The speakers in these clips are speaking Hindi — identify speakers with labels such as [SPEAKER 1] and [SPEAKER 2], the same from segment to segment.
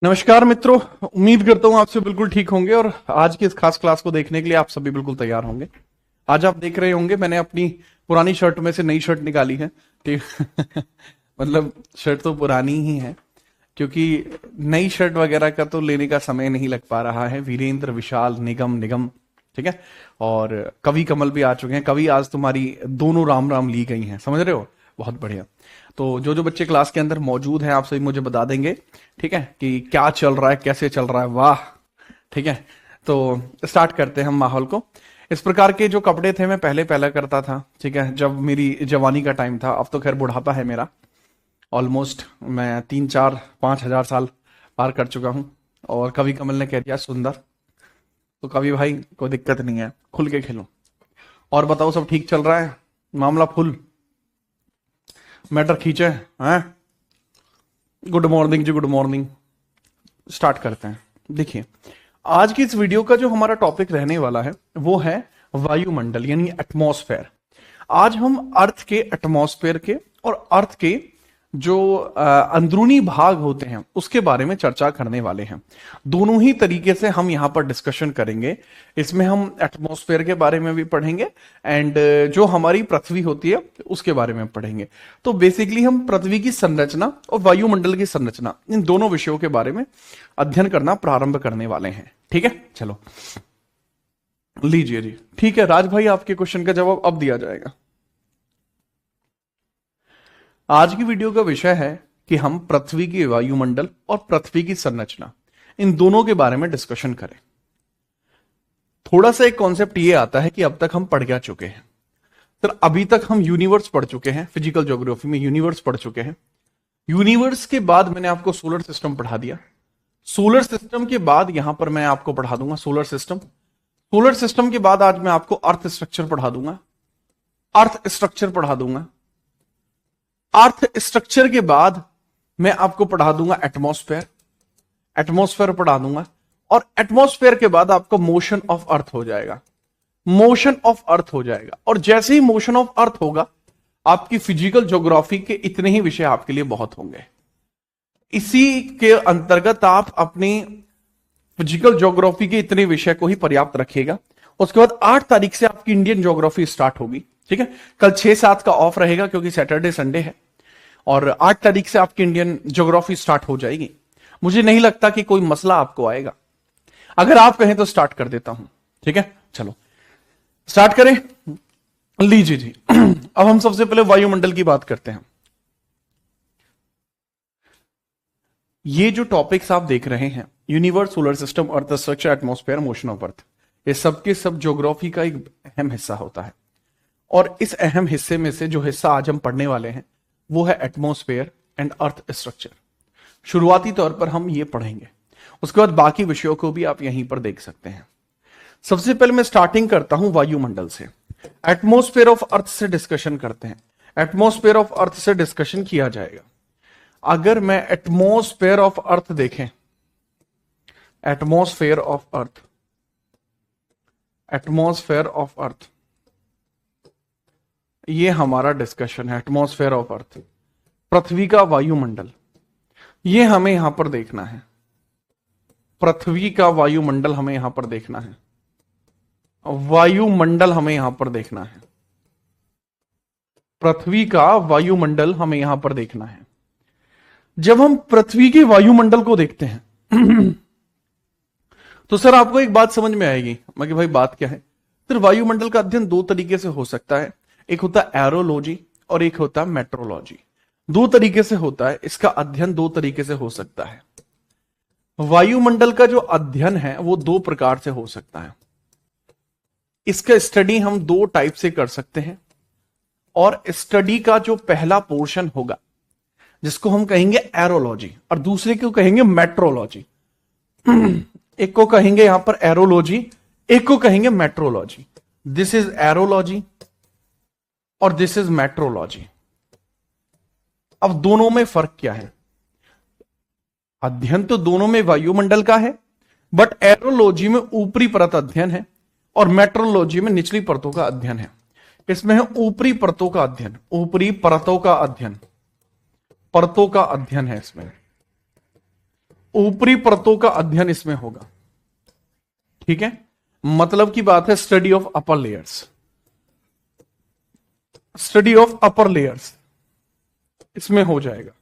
[SPEAKER 1] नमस्कार मित्रों। उम्मीद करता हूं आप सब बिल्कुल ठीक होंगे और आज की इस खास क्लास को देखने के लिए आप सभी बिल्कुल तैयार होंगे। आज आप देख रहे होंगे मैंने अपनी पुरानी शर्ट में से नई शर्ट निकाली है। ठीक मतलब शर्ट तो पुरानी ही है क्योंकि नई शर्ट वगैरह का तो लेने का समय नहीं लग पा रहा है। वीरेंद्र विशाल निगम निगम, ठीक है। और कवि कमल भी आ चुके हैं। कवि आज तुम्हारी दोनों राम राम ली गई हैं, समझ रहे हो। बहुत बढ़िया। तो जो जो बच्चे क्लास के अंदर मौजूद हैं आप सभी मुझे बता देंगे, ठीक है, कि क्या चल रहा है, कैसे चल रहा है। वाह, ठीक है। तो स्टार्ट करते हैं हम माहौल को। इस प्रकार के जो कपड़े थे मैं पहले पहला करता था, ठीक है, जब मेरी जवानी का टाइम था। अब तो खैर बुढ़ापा है मेरा, ऑलमोस्ट मैं 3 4 5 हजार साल पार कर चुका हूं। और कवि कमल ने कह दिया सुंदर, तो कवि भाई कोई दिक्कत नहीं है, खुल के खेलो। और बताओ सब ठीक चल रहा है, मामला फुल मैटर खींचे हैं। गुड मॉर्निंग जी, गुड मॉर्निंग। स्टार्ट करते हैं। देखिए, आज की इस वीडियो का जो हमारा टॉपिक रहने वाला है वो है वायुमंडल यानी एटमॉस्फेयर। आज हम अर्थ के एटमॉस्फेयर के और अर्थ के जो अंदरूनी भाग होते हैं उसके बारे में चर्चा करने वाले हैं। दोनों ही तरीके से हम यहां पर डिस्कशन करेंगे। इसमें हम एटमॉस्फेयर के बारे में भी पढ़ेंगे एंड जो हमारी पृथ्वी होती है उसके बारे में पढ़ेंगे। तो बेसिकली हम पृथ्वी की संरचना और वायुमंडल की संरचना, इन दोनों विषयों के बारे में अध्ययन करना प्रारंभ करने वाले हैं। ठीक है, चलो लीजिए जी। ठीक है राज भाई, आपके क्वेश्चन का जवाब अब दिया जाएगा। आज की वीडियो का विषय है कि हम पृथ्वी की वायुमंडल और पृथ्वी की संरचना, इन दोनों के बारे में डिस्कशन करें। थोड़ा सा एक कॉन्सेप्ट ये आता है कि अब तक हम पढ़ क्या चुके हैं। सर अभी तक हम यूनिवर्स पढ़ चुके हैं, फिजिकल ज्योग्राफी में यूनिवर्स पढ़ चुके हैं। यूनिवर्स के बाद मैंने आपको सोलर सिस्टम पढ़ा दिया। सोलर सिस्टम के बाद यहां पर मैं आपको पढ़ा दूंगा सोलर सिस्टम। सोलर सिस्टम के बाद आज मैं आपको अर्थ स्ट्रक्चर पढ़ा दूंगा। अर्थ स्ट्रक्चर पढ़ा दूंगा। अर्थ स्ट्रक्चर के बाद मैं आपको पढ़ा दूंगा एटमॉस्फेयर। एटमॉस्फेयर पढ़ा दूंगा और एटमॉस्फेयर के बाद आपको मोशन ऑफ अर्थ हो जाएगा। मोशन ऑफ अर्थ हो जाएगा और जैसे ही मोशन ऑफ अर्थ होगा आपकी फिजिकल ज्योग्राफी के इतने ही विषय आपके लिए बहुत होंगे। इसी के अंतर्गत आप अपनी फिजिकल ज्योग्राफी के इतने विषय को ही पर्याप्त रखिएगा। उसके बाद 8 तारीख से आपकी इंडियन ज्योग्राफी स्टार्ट होगी। ठीक है, कल 6 7 का ऑफ रहेगा क्योंकि सैटरडे संडे है और 8 तारीख से आपकी इंडियन ज्योग्राफी स्टार्ट हो जाएगी। मुझे नहीं लगता कि कोई मसला आपको आएगा। अगर आप कहें तो स्टार्ट कर देता हूं। ठीक है, चलो स्टार्ट करें। लीजिए जी। अब हम सबसे पहले वायुमंडल की बात करते हैं। ये जो टॉपिक्स आप देख रहे हैं, universe, solar system, earth structure, atmosphere, motion of earth, ये सबके सब ज्योग्राफी का एक अहम हिस्सा होता है। और इस अहम हिस्से में से जो हिस्सा आज हम पढ़ने वाले हैं वो है एटमॉस्फेयर एंड अर्थ स्ट्रक्चर। शुरुआती तौर पर हम ये पढ़ेंगे, उसके बाद बाकी विषयों को भी आप यहीं पर देख सकते हैं। सबसे पहले मैं स्टार्टिंग करता हूं वायुमंडल से। एटमॉस्फेयर ऑफ अर्थ से डिस्कशन करते हैं। एटमॉस्फेयर ऑफ अर्थ से डिस्कशन किया जाएगा। अगर मैं एटमॉस्फेयर ऑफ अर्थ देखें, atmosphere of earth, atmosphere of earth, ये हमारा डिस्कशन है। एटमॉस्फेयर ऑफ अर्थ, पृथ्वी का वायुमंडल, ये हमें यहां पर देखना है। पृथ्वी का वायुमंडल हमें यहां पर देखना है। वायुमंडल हमें यहां पर देखना है। पृथ्वी का वायुमंडल हमें यहां पर देखना है। जब हम पृथ्वी के वायुमंडल को देखते हैं तो सर आपको एक बात समझ में आएगी। मैं कि भाई बात क्या है। सर वायुमंडल का अध्ययन 2 तरीके से हो सकता है। एक होता है एरोलॉजी और एक होता है मेट्रोलॉजी। 2 तरीके से होता है इसका अध्ययन, 2 तरीके से हो सकता है। वायुमंडल का जो अध्ययन है वो 2 प्रकार से हो सकता है। इसका स्टडी हम 2 टाइप से कर सकते हैं। और स्टडी का जो पहला पोर्शन होगा जिसको हम कहेंगे एरोलॉजी और दूसरे को कहेंगे मेट्रोलॉजी। एक को कहेंगे यहां पर एरोलॉजी, एक को कहेंगे मेट्रोलॉजी। दिस इज एरोलॉजी और दिस इज मेट्रोलॉजी। अब दोनों में फर्क क्या है। अध्ययन तो दोनों में वायुमंडल का है, बट एरोलॉजी में ऊपरी परत अध्ययन है और मेट्रोलॉजी में निचली परतों का अध्ययन है। इसमें है ऊपरी परतों का अध्ययन, ऊपरी परतों का अध्ययन, परतों का अध्ययन है इसमें। ऊपरी परतों का अध्ययन इसमें होगा। ठीक है, मतलब की बात है study of upper layers, study of upper layers इसमें हो जाएगा।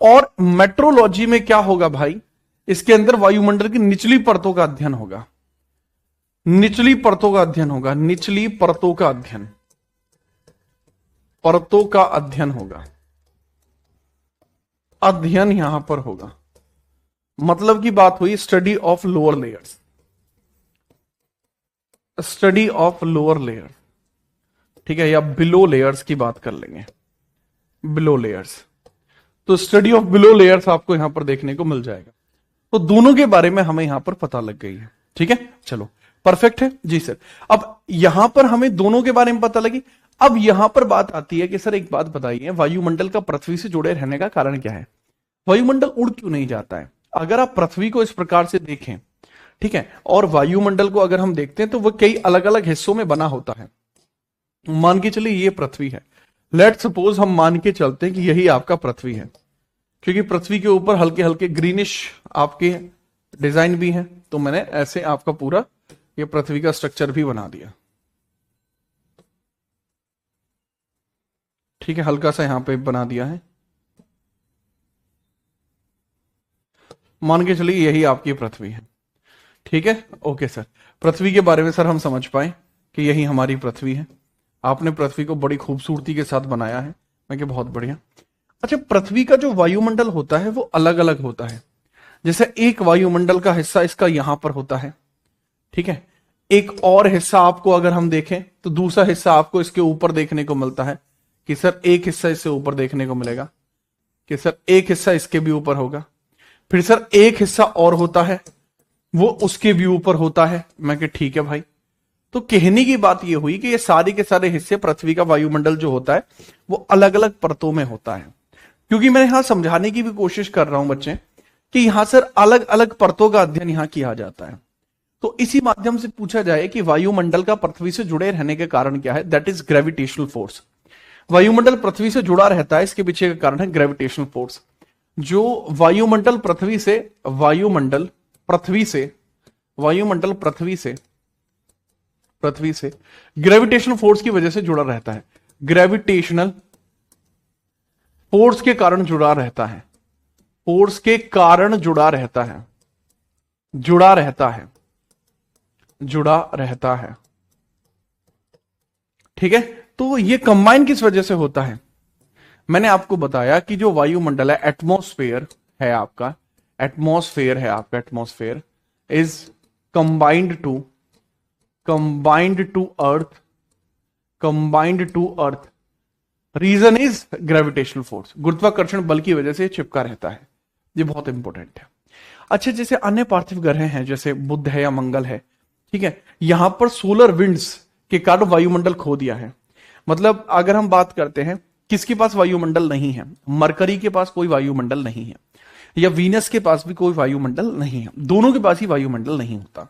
[SPEAKER 1] और मेट्रोलॉजी में क्या होगा भाई, इसके अंदर वायुमंडल की निचली परतों का अध्ययन होगा, निचली परतों का अध्ययन होगा, निचली परतों का अध्ययन, परतों का अध्ययन होगा, अध्ययन यहां पर होगा। मतलब की बात हुई study of lower layers, study of lower layer, ठीक है, या बिलो लेयर्स की बात कर लेंगे, बिलो लेयर्स। तो स्टडी ऑफ बिलो लेयर्स आपको यहां पर देखने को मिल जाएगा। तो दोनों के बारे में हमें यहां पर पता लग गई है। ठीक है, चलो परफेक्ट है जी सर। अब यहां पर हमें दोनों के बारे में पता लगी। अब यहां पर बात आती है कि सर एक बात बताइए, वायुमंडल का पृथ्वी से जुड़े रहने का कारण क्या है? वायुमंडल उड़ क्यों नहीं जाता है? अगर आप पृथ्वी को इस प्रकार से देखें, ठीक है, और वायुमंडल को अगर हम देखते हैं तो वह कई अलग अलग हिस्सों में बना होता है। मान के चलिए ये पृथ्वी है, लेट सपोज हम मान के चलते हैं कि यही आपका पृथ्वी है, क्योंकि पृथ्वी के ऊपर हल्के हल्के ग्रीनिश आपके डिजाइन भी है, तो मैंने ऐसे आपका पूरा ये पृथ्वी का स्ट्रक्चर भी बना दिया। ठीक है, हल्का सा यहां पे बना दिया है। मान के चलिए यही आपकी पृथ्वी है। ठीक है, ओके सर, पृथ्वी के बारे में सर हम समझ पाए कि यही हमारी पृथ्वी है। आपने पृथ्वी को बड़ी खूबसूरती के साथ बनाया है, मैं कि बहुत बढ़िया। अच्छा, पृथ्वी का जो वायुमंडल होता है वो अलग अलग होता है। जैसे एक वायुमंडल का हिस्सा इसका यहां पर होता है, ठीक है, एक और हिस्सा आपको अगर हम देखें तो दूसरा हिस्सा आपको इसके ऊपर देखने को मिलता है कि सर एक हिस्सा इससे ऊपर देखने को मिलेगा, कि सर एक हिस्सा इसके भी ऊपर होगा, फिर सर एक हिस्सा और होता है वो उसके भी ऊपर होता है। मैं कि ठीक है भाई। तो कहने की बात यह हुई कि ये सारे के सारे हिस्से पृथ्वी का वायुमंडल जो होता है वो अलग अलग परतों में होता है। क्योंकि मैं यहां समझाने की भी कोशिश कर रहा हूं बच्चे कि यहां सर अलग अलग परतों का अध्ययन यहां किया जाता है। तो इसी माध्यम से पूछा जाए कि वायुमंडल का पृथ्वी से जुड़े रहने के कारण क्या है, दैट इज ग्रेविटेशनल फोर्स। वायुमंडल पृथ्वी से जुड़ा रहता है, इसके पीछे का कारण है ग्रेविटेशनल फोर्स। जो वायुमंडल पृथ्वी से ग्रेविटेशनल फोर्स की वजह से जुड़ा रहता है, ग्रेविटेशनल फोर्स के कारण जुड़ा रहता है, फोर्स के कारण जुड़ा रहता है, जुड़ा रहता है। ठीक है, तो ये कंबाइन किस वजह से होता है? मैंने आपको बताया कि जो वायुमंडल है, एटमॉस्फेयर है आपका, atmosphere is combined to earth. Reason is gravitational force, गुरुत्वाकर्षण बल की वजह से चिपका रहता है। ये बहुत इंपॉर्टेंट है। अच्छा, जैसे अन्य पार्थिव ग्रह हैं, जैसे बुध है या मंगल है, ठीक है, यहां पर सोलर विंड्स के कारण वायुमंडल खो दिया है। मतलब अगर हम बात करते हैं किसके पास वायुमंडल नहीं है, मरकरी के पास कोई वायुमंडल नहीं है, या वीनस के पास भी कोई वायुमंडल नहीं है, दोनों के पास ही वायुमंडल नहीं होता।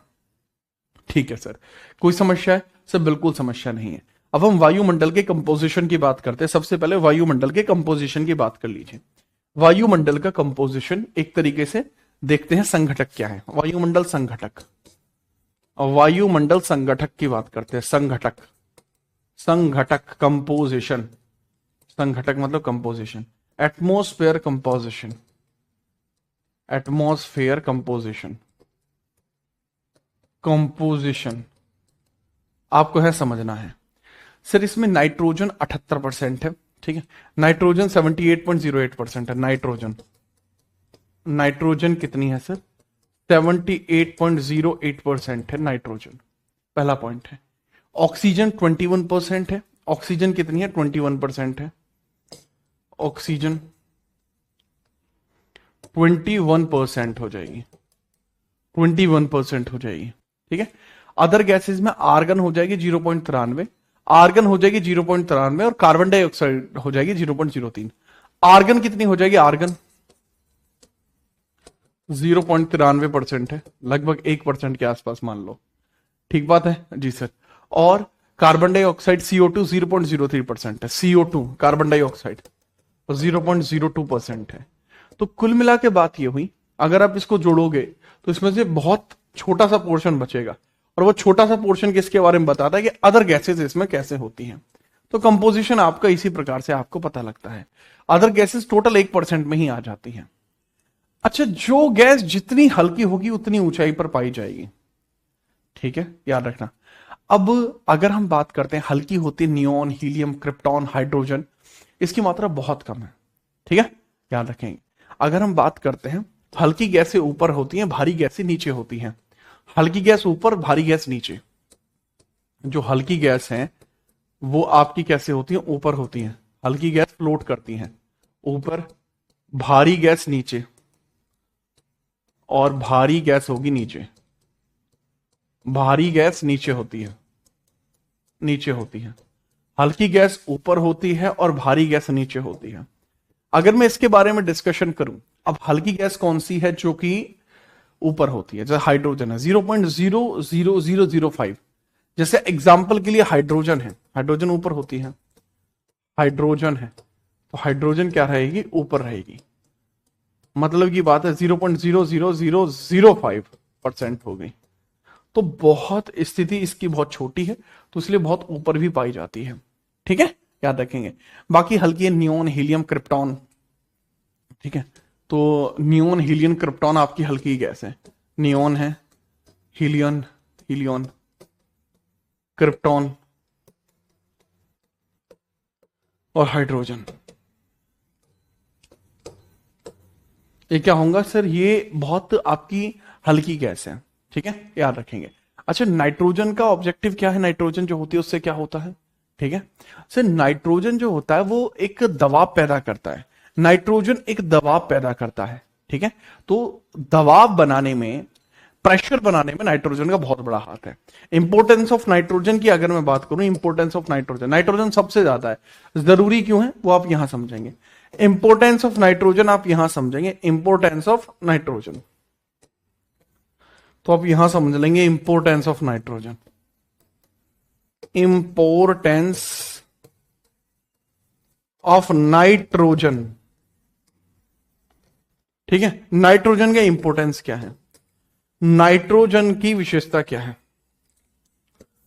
[SPEAKER 1] ठीक है सर, कोई समस्या है? सर बिल्कुल समस्या नहीं है। अब हम वायुमंडल के कंपोजिशन की बात करते हैं। सबसे पहले वायुमंडल के कंपोजिशन की बात कर लीजिए। वायुमंडल का कंपोजिशन एक तरीके से देखते हैं, संघटक क्या है, वायुमंडल संघटक, वायुमंडल संघटक की बात करते हैं। संघटक कंपोजिशन, संघटक मतलब कंपोजिशन, एटमॉस्फेयर कंपोजिशन आपको है समझना है। सर इसमें नाइट्रोजन 78% है, ठीक है, नाइट्रोजन 78.08% है। नाइट्रोजन कितनी है सर? 78.08% है नाइट्रोजन, पहला पॉइंट है। ऑक्सीजन 21% है। ऑक्सीजन कितनी है? 21% है। ऑक्सीजन 21% हो जाएगी, 21% हो जाएगी, ठीक है। अदर गैसेस में आर्गन हो जाएगी 0.93, आर्गन हो जाएगी 0.93 और कार्बन डाइऑक्साइड हो जाएगी 0.03। आर्गन कितनी हो जाएगी? आर्गन 0.93% है, लगभग 1% के आसपास मान लो, ठीक बात है जी सर। और कार्बन डाइऑक्साइड CO2 0.03% है, CO2 कार्बन डाइऑक्साइड 0.02% है। तो कुल मिला के बात यह हुई अगर आप इसको जोड़ोगे तो इसमें से बहुत छोटा सा पोर्शन बचेगा, और वो छोटा सा पोर्शन किसके बारे में बताता है कि अदर गैसेस इसमें कैसे होती हैं। तो कंपोजिशन आपका इसी प्रकार से आपको पता लगता है। अदर गैसेस टोटल 1% में ही आ जाती हैं। अच्छा, जो गैस जितनी हल्की होगी उतनी ऊंचाई पर पाई जाएगी, ठीक है, याद रखना। अब अगर हम बात करते हैं, हल्की होती है नियोन, हीलियम, क्रिप्टॉन, हाइड्रोजन, इसकी मात्रा बहुत कम है, ठीक है, याद रखेंगे। अगर हम बात करते हैं, हल्की गैसें ऊपर होती हैं, भारी गैसें नीचे होती हैं। हल्की गैस ऊपर, भारी गैस नीचे। जो हल्की गैस है वो आपकी कैसे होती है, ऊपर होती हैं। हल्की गैस फ्लोट करती हैं ऊपर, भारी गैस नीचे, और भारी गैस होगी नीचे। भारी गैस नीचे होती है, नीचे होती है। हल्की गैस ऊपर होती है और भारी गैस नीचे होती है। अगर मैं इसके बारे में डिस्कशन करूं, अब हल्की गैस कौन सी है जो कि ऊपर होती है, जैसे हाइड्रोजन है 0.00005। जैसे एग्जाम्पल के लिए हाइड्रोजन है, हाइड्रोजन ऊपर होती है, हाइड्रोजन है, तो हाइड्रोजन क्या रहेगी, ऊपर रहेगी। मतलब की बात है 0.00005% हो गई। तो बहुत स्थिति इसकी बहुत छोटी है, तो इसलिए बहुत ऊपर भी पाई जाती है, ठीक है, याद रखेंगे। बाकी हल्की है नियोन, हीलियम, क्रिप्टॉन, ठीक है। तो नियोन, हीलियम, क्रिप्टॉन आपकी हल्की गैस है। नियोन है, हीलियन, हीलियन, क्रिप्टॉन और हाइड्रोजन, ये क्या होगा सर, ये बहुत आपकी हल्की गैस है, ठीक है, याद रखेंगे। अच्छा, नाइट्रोजन का ऑब्जेक्टिव क्या है, नाइट्रोजन जो होती है उससे क्या होता है, ठीक है। सर नाइट्रोजन जो होता है वो एक दबाव पैदा करता है। नाइट्रोजन एक दबाव पैदा करता है, ठीक है। तो दबाव बनाने में, प्रेशर बनाने में नाइट्रोजन का बहुत बड़ा हाथ है। इंपोर्टेंस ऑफ नाइट्रोजन की अगर मैं बात करूं, इंपोर्टेंस ऑफ नाइट्रोजन, नाइट्रोजन सबसे ज्यादा है, जरूरी क्यों है वो आप यहां समझेंगे। इंपोर्टेंस ऑफ नाइट्रोजन आप यहां समझेंगे, इंपोर्टेंस ऑफ नाइट्रोजन, तो आप यहां समझ लेंगे importance of nitrogen, importance of nitrogen, ठीक है। नाइट्रोजन का इंपोर्टेंस क्या है, नाइट्रोजन की विशेषता क्या है,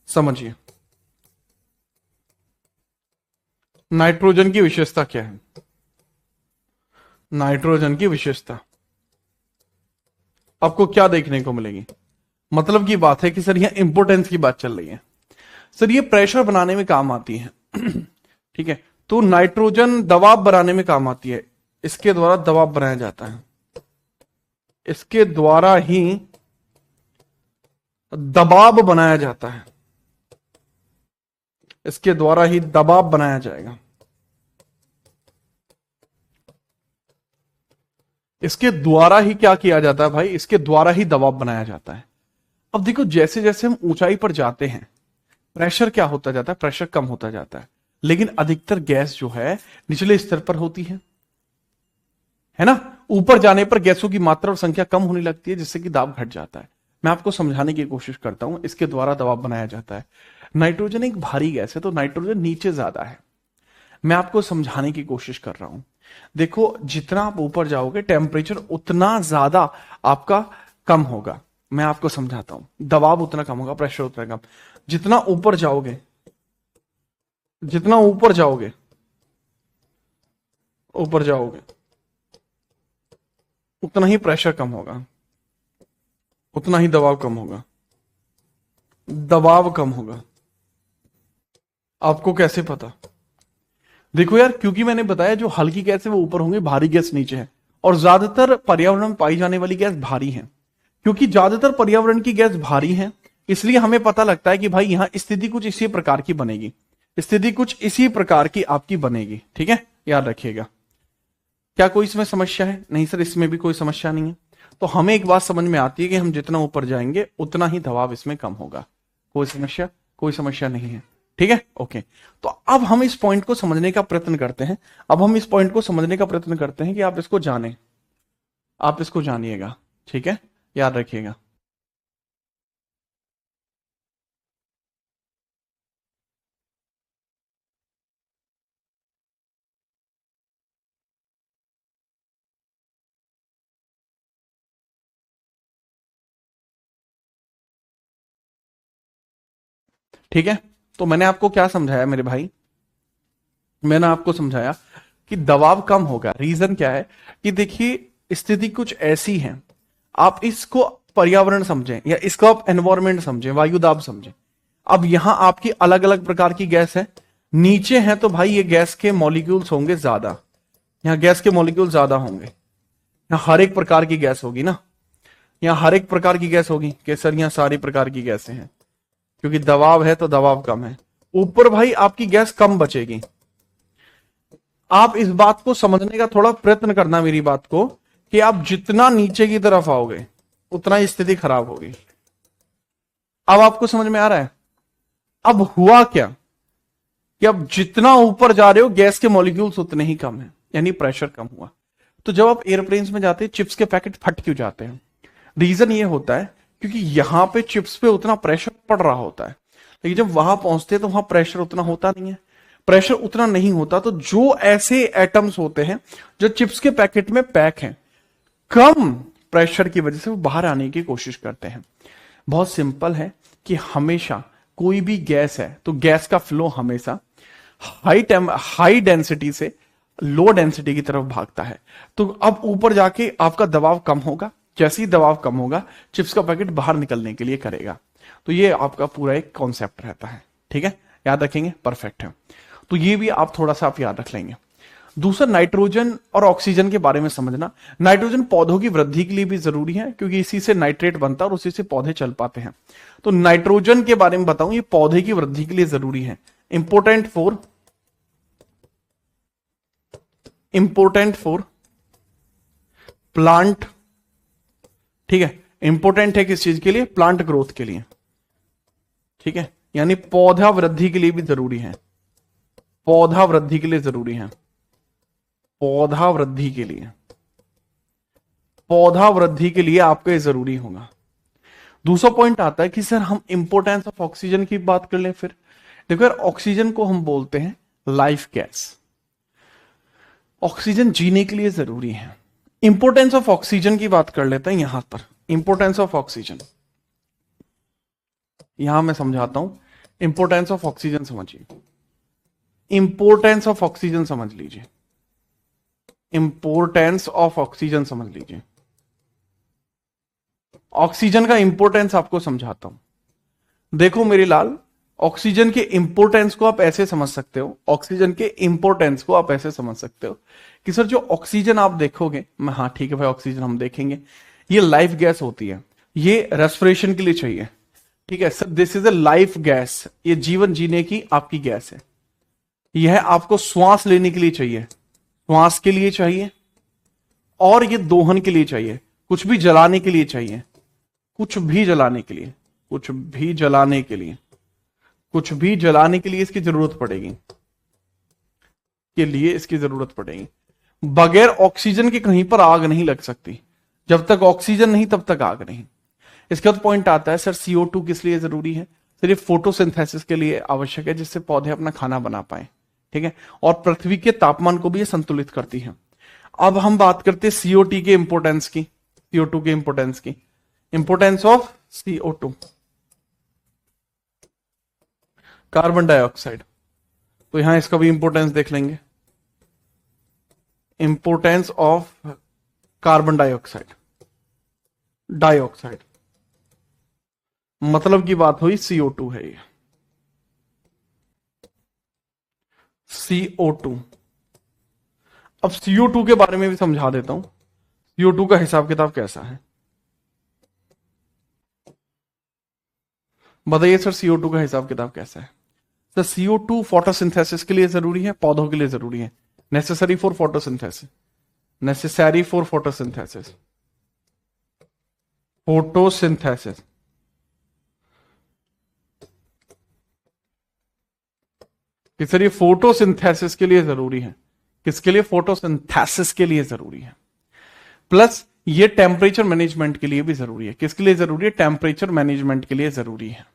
[SPEAKER 1] समझिए। नाइट्रोजन की विशेषता क्या है, नाइट्रोजन की विशेषता आपको क्या देखने को मिलेगी। मतलब की बात है कि सर यहां इंपोर्टेंस की बात चल रही है, सर ये प्रेशर बनाने में काम आती है ठीक है। तो नाइट्रोजन दबाव बनाने में काम आती है, इसके द्वारा दबाव बनाया जाता है, इसके द्वारा ही दबाव बनाया जाता है, इसके द्वारा ही दबाव बनाया जाएगा, इसके द्वारा ही क्या किया जाता है भाई, इसके द्वारा ही दबाव बनाया जाता है। अब देखो जैसे जैसे हम ऊंचाई पर जाते हैं, प्रेशर क्या होता जाता है, प्रेशर कम होता जाता है, लेकिन अधिकतर गैस जो है निचले स्तर पर होती है ना। ऊपर जाने पर गैसों की मात्रा और संख्या कम होने लगती है, जिससे कि दाब घट जाता है। मैं आपको समझाने की कोशिश करता हूं, इसके द्वारा दबाव बनाया जाता है। नाइट्रोजन एक भारी गैस है, तो नाइट्रोजन नीचे ज्यादा है। मैं आपको समझाने की कोशिश कर रहा हूं। देखो जितना आप ऊपर जाओगे टेम्परेचर उतना ज्यादा आपका कम होगा। मैं आपको समझाता हूं, दबाव उतना कम होगा, प्रेशर उतना कम। जितना ऊपर जाओगे, जितना ऊपर जाओगे, ऊपर जाओगे, उतना ही प्रेशर कम होगा, उतना ही दबाव कम होगा, दबाव कम होगा। आपको कैसे पता, देखो यार, क्योंकि मैंने बताया जो हल्की गैस है वो ऊपर होंगे, भारी गैस नीचे है, और ज्यादातर पर्यावरण में पाई जाने वाली गैस भारी है। क्योंकि ज्यादातर पर्यावरण की गैस भारी है, इसलिए हमें पता लगता है कि भाई यहां स्थिति कुछ इसी प्रकार की बनेगी, स्थिति कुछ इसी प्रकार की आपकी बनेगी, ठीक है, याद रखिएगा। क्या कोई इसमें समस्या है, नहीं सर इसमें भी कोई समस्या नहीं है। तो हमें एक बात समझ में आती है कि हम जितना ऊपर जाएंगे उतना ही दबाव इसमें कम होगा। कोई समस्या, कोई समस्या नहीं है, ठीक है, ओके। तो अब हम इस पॉइंट को समझने का प्रयत्न करते हैं, अब हम इस पॉइंट को समझने का प्रयत्न करते हैं कि आप इसको जाने, आप इसको जानिएगा, ठीक है, याद रखिएगा। ठीक है, तो मैंने आपको क्या समझाया मेरे भाई, मैंने आपको समझाया कि दबाव कम होगा। रीजन क्या है कि देखिए स्थिति कुछ ऐसी है, आप इसको पर्यावरण समझें या इसको आप एनवायरमेंट समझें, वायु दाब समझें। अब यहां आपकी अलग अलग प्रकार की गैस है, नीचे है तो भाई ये गैस के मॉलिक्यूल्स होंगे ज्यादा, यहां गैस के मॉलिक्यूल ज्यादा होंगे, यहां हर एक प्रकार की गैस होगी ना, यहां हर एक प्रकार की गैस होगी कि सर यहां सारी प्रकार की गैसें हैं, क्योंकि दबाव है तो दबाव कम है। ऊपर भाई आपकी गैस कम बचेगी। आप इस बात को समझने का थोड़ा प्रयत्न करना मेरी बात को, कि आप जितना नीचे की तरफ आओगे उतना स्थिति खराब होगी। अब आपको समझ में आ रहा है? अब हुआ क्या कि अब जितना ऊपर जा रहे हो गैस के मॉलिक्यूल्स उतने ही कम है, यानी प्रेशर कम हुआ। तो जब आप एयरप्लेन्स में जाते हैं चिप्स के पैकेट फट क्यों जाते हैं? रीजन ये होता है क्योंकि यहां पे चिप्स पे उतना प्रेशर पड़ रहा होता है, लेकिन जब वहां पहुंचते हैं तो वहां प्रेशर उतना होता नहीं है। प्रेशर उतना नहीं होता तो जो ऐसे एटम्स होते हैं जो चिप्स के पैकेट में पैक हैं, कम प्रेशर की वजह से वो बाहर आने की कोशिश करते हैं। बहुत सिंपल है कि हमेशा कोई भी गैस है तो गैस का फ्लो हमेशा हाई डेंसिटी से लो डेंसिटी की तरफ भागता है। तो अब ऊपर जाके आपका दबाव कम होगा, जैसे ही दबाव कम होगा चिप्स का पैकेट बाहर निकलने के लिए करेगा। तो ये आपका पूरा एक कॉन्सेप्ट रहता है, ठीक है, याद रखेंगे, परफेक्ट है। तो ये भी आप थोड़ा सा आप याद रख लेंगे। दूसरा नाइट्रोजन और ऑक्सीजन के बारे में समझना। नाइट्रोजन पौधों की वृद्धि के लिए भी जरूरी है क्योंकि इसी से नाइट्रेट बनता है और उसी से पौधे चल पाते हैं। तो नाइट्रोजन के बारे में बताऊं, ये पौधे की वृद्धि के लिए जरूरी है, इंपोर्टेंट फॉर प्लांट, ठीक है, इंपोर्टेंट है किस चीज के लिए? प्लांट ग्रोथ के लिए, ठीक है, यानी पौधा वृद्धि के लिए भी जरूरी है, पौधा वृद्धि के लिए जरूरी है, पौधा वृद्धि के लिए, पौधा वृद्धि के लिए आपको ये जरूरी होगा। दूसरा पॉइंट आता है कि सर हम इंपोर्टेंस ऑफ ऑक्सीजन की बात कर लें। फिर देखो यार, ऑक्सीजन को हम बोलते हैं लाइफ गैस, ऑक्सीजन जीने के लिए जरूरी है। इंपोर्टेंस ऑफ ऑक्सीजन की बात कर लेते हैं यहां पर। इंपोर्टेंस ऑफ ऑक्सीजन यहां मैं समझाता हूं, इंपोर्टेंस ऑफ ऑक्सीजन समझिए, इंपोर्टेंस ऑफ ऑक्सीजन समझ लीजिए, इंपोर्टेंस ऑफ ऑक्सीजन समझ लीजिए। ऑक्सीजन का इंपोर्टेंस आपको समझाता हूं। देखो मेरे लाल, ऑक्सीजन के इंपोर्टेंस को आप ऐसे समझ सकते हो, ऑक्सीजन के इंपोर्टेंस को आप ऐसे समझ सकते हो कि सर जो ऑक्सीजन आप देखोगे, मैं हाँ ठीक है भाई ऑक्सीजन हम देखेंगे, ये लाइफ गैस होती है, ये रेस्पिरेशन के लिए चाहिए, ठीक है sir, this is a life gas, ये जीवन जीने की आपकी गैस है, यह आपको श्वास लेने के लिए चाहिए, श्वास के लिए चाहिए, और ये दोहन के लिए चाहिए, कुछ भी जलाने के लिए चाहिए, कुछ भी जलाने के लिए, कुछ भी जलाने के लिए, कुछ भी जलाने के लिए इसकी जरूरत पड़ेगी, के लिए इसकी जरूरत पड़ेगी। बगैर ऑक्सीजन के कहीं पर आग नहीं लग सकती, जब तक ऑक्सीजन नहीं तब तक आग नहीं। इसके बाद पॉइंट आता है सर CO2 किस लिए जरूरी है? सिर्फ फोटोसिंथेसिस के लिए आवश्यक है, जिससे पौधे अपना खाना बना पाए, ठीक है, और पृथ्वी के तापमान को भी ये संतुलित करती है। अब हम बात करते हैं CO2 के इंपोर्टेंस की, CO2 के इंपोर्टेंस की, importance of CO2, carbon dioxide. तो यहां इसका भी इंपोर्टेंस देख लेंगे, importance of carbon dioxide, dioxide मतलब की बात हुई CO2 है ये, CO2। अब CO2 के बारे में भी समझा देता हूं, CO2 का हिसाब किताब कैसा है बताइए सर, CO2 का हिसाब किताब कैसा है? सर CO2 फोटोसिंथेसिस के लिए जरूरी है, पौधों के लिए जरूरी है, necessary for photosynthesis, necessary for photosynthesis, photosynthesis, कि सर ये फोटोसिंथेसिस के लिए जरूरी है, किसके लिए? फोटोसिंथेसिस के लिए जरूरी है, प्लस ये टेम्परेचर मैनेजमेंट के लिए भी जरूरी है। किसके लिए जरूरी है? टेम्परेचर मैनेजमेंट के लिए जरूरी है,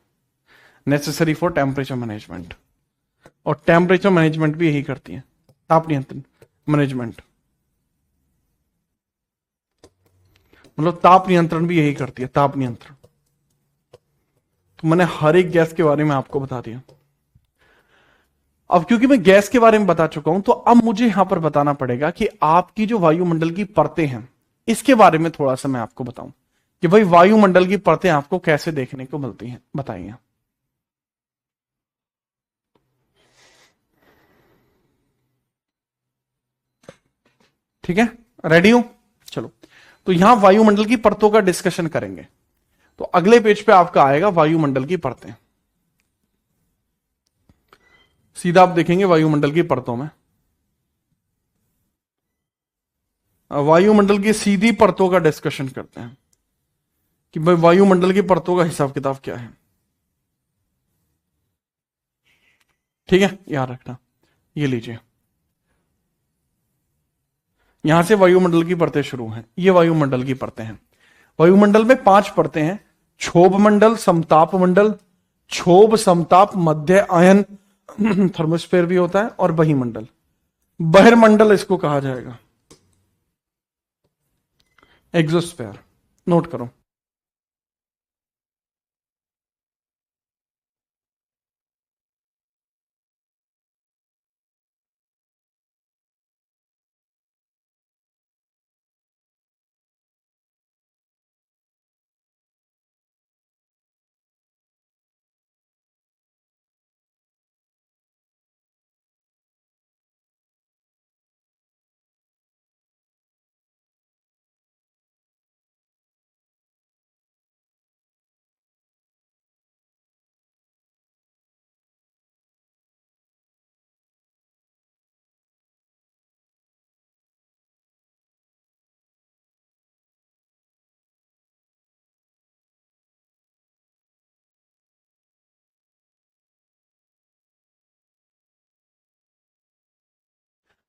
[SPEAKER 1] नेसेसरी फॉर टेम्परेचर मैनेजमेंट। और टेम्परेचर मैनेजमेंट भी यही करती है, ताप नियंत्रण मैनेजमेंट, मतलब ताप नियंत्रण भी यही करती है, ताप नियंत्रण। तो मैंने हर एक गैस के बारे में आपको बता दिया। अब क्योंकि मैं गैस के बारे में बता चुका हूं, तो अब मुझे यहां पर बताना पड़ेगा कि आपकी जो वायुमंडल की परतें हैं, इसके बारे में थोड़ा सा मैं आपको बताऊं कि भाई वायुमंडल की परतें आपको कैसे देखने को मिलती हैं, बताइए। ठीक है, रेडी हो? चलो, तो यहां वायुमंडल की परतों का डिस्कशन करेंगे। तो अगले पेज पे आपका आएगा वायुमंडल की परतें। सीधा आप देखेंगे वायुमंडल की परतों में, वायुमंडल की सीधी परतों का डिस्कशन करते हैं कि भाई वायुमंडल की परतों का हिसाब किताब क्या है। ठीक है, याद रखना। ये लीजिए, यहां से वायुमंडल की परतें शुरू हैं। ये वायुमंडल की परतें हैं। वायुमंडल में 5 परतें हैं: क्षोभ मंडल, समताप मंडल, क्षोभ, समताप, मध्य आयन, थर्मोस्फेयर भी होता है, और बहिमंडल। बहिर्मंडल इसको कहा जाएगा, एक्सोस्फेयर। नोट करो।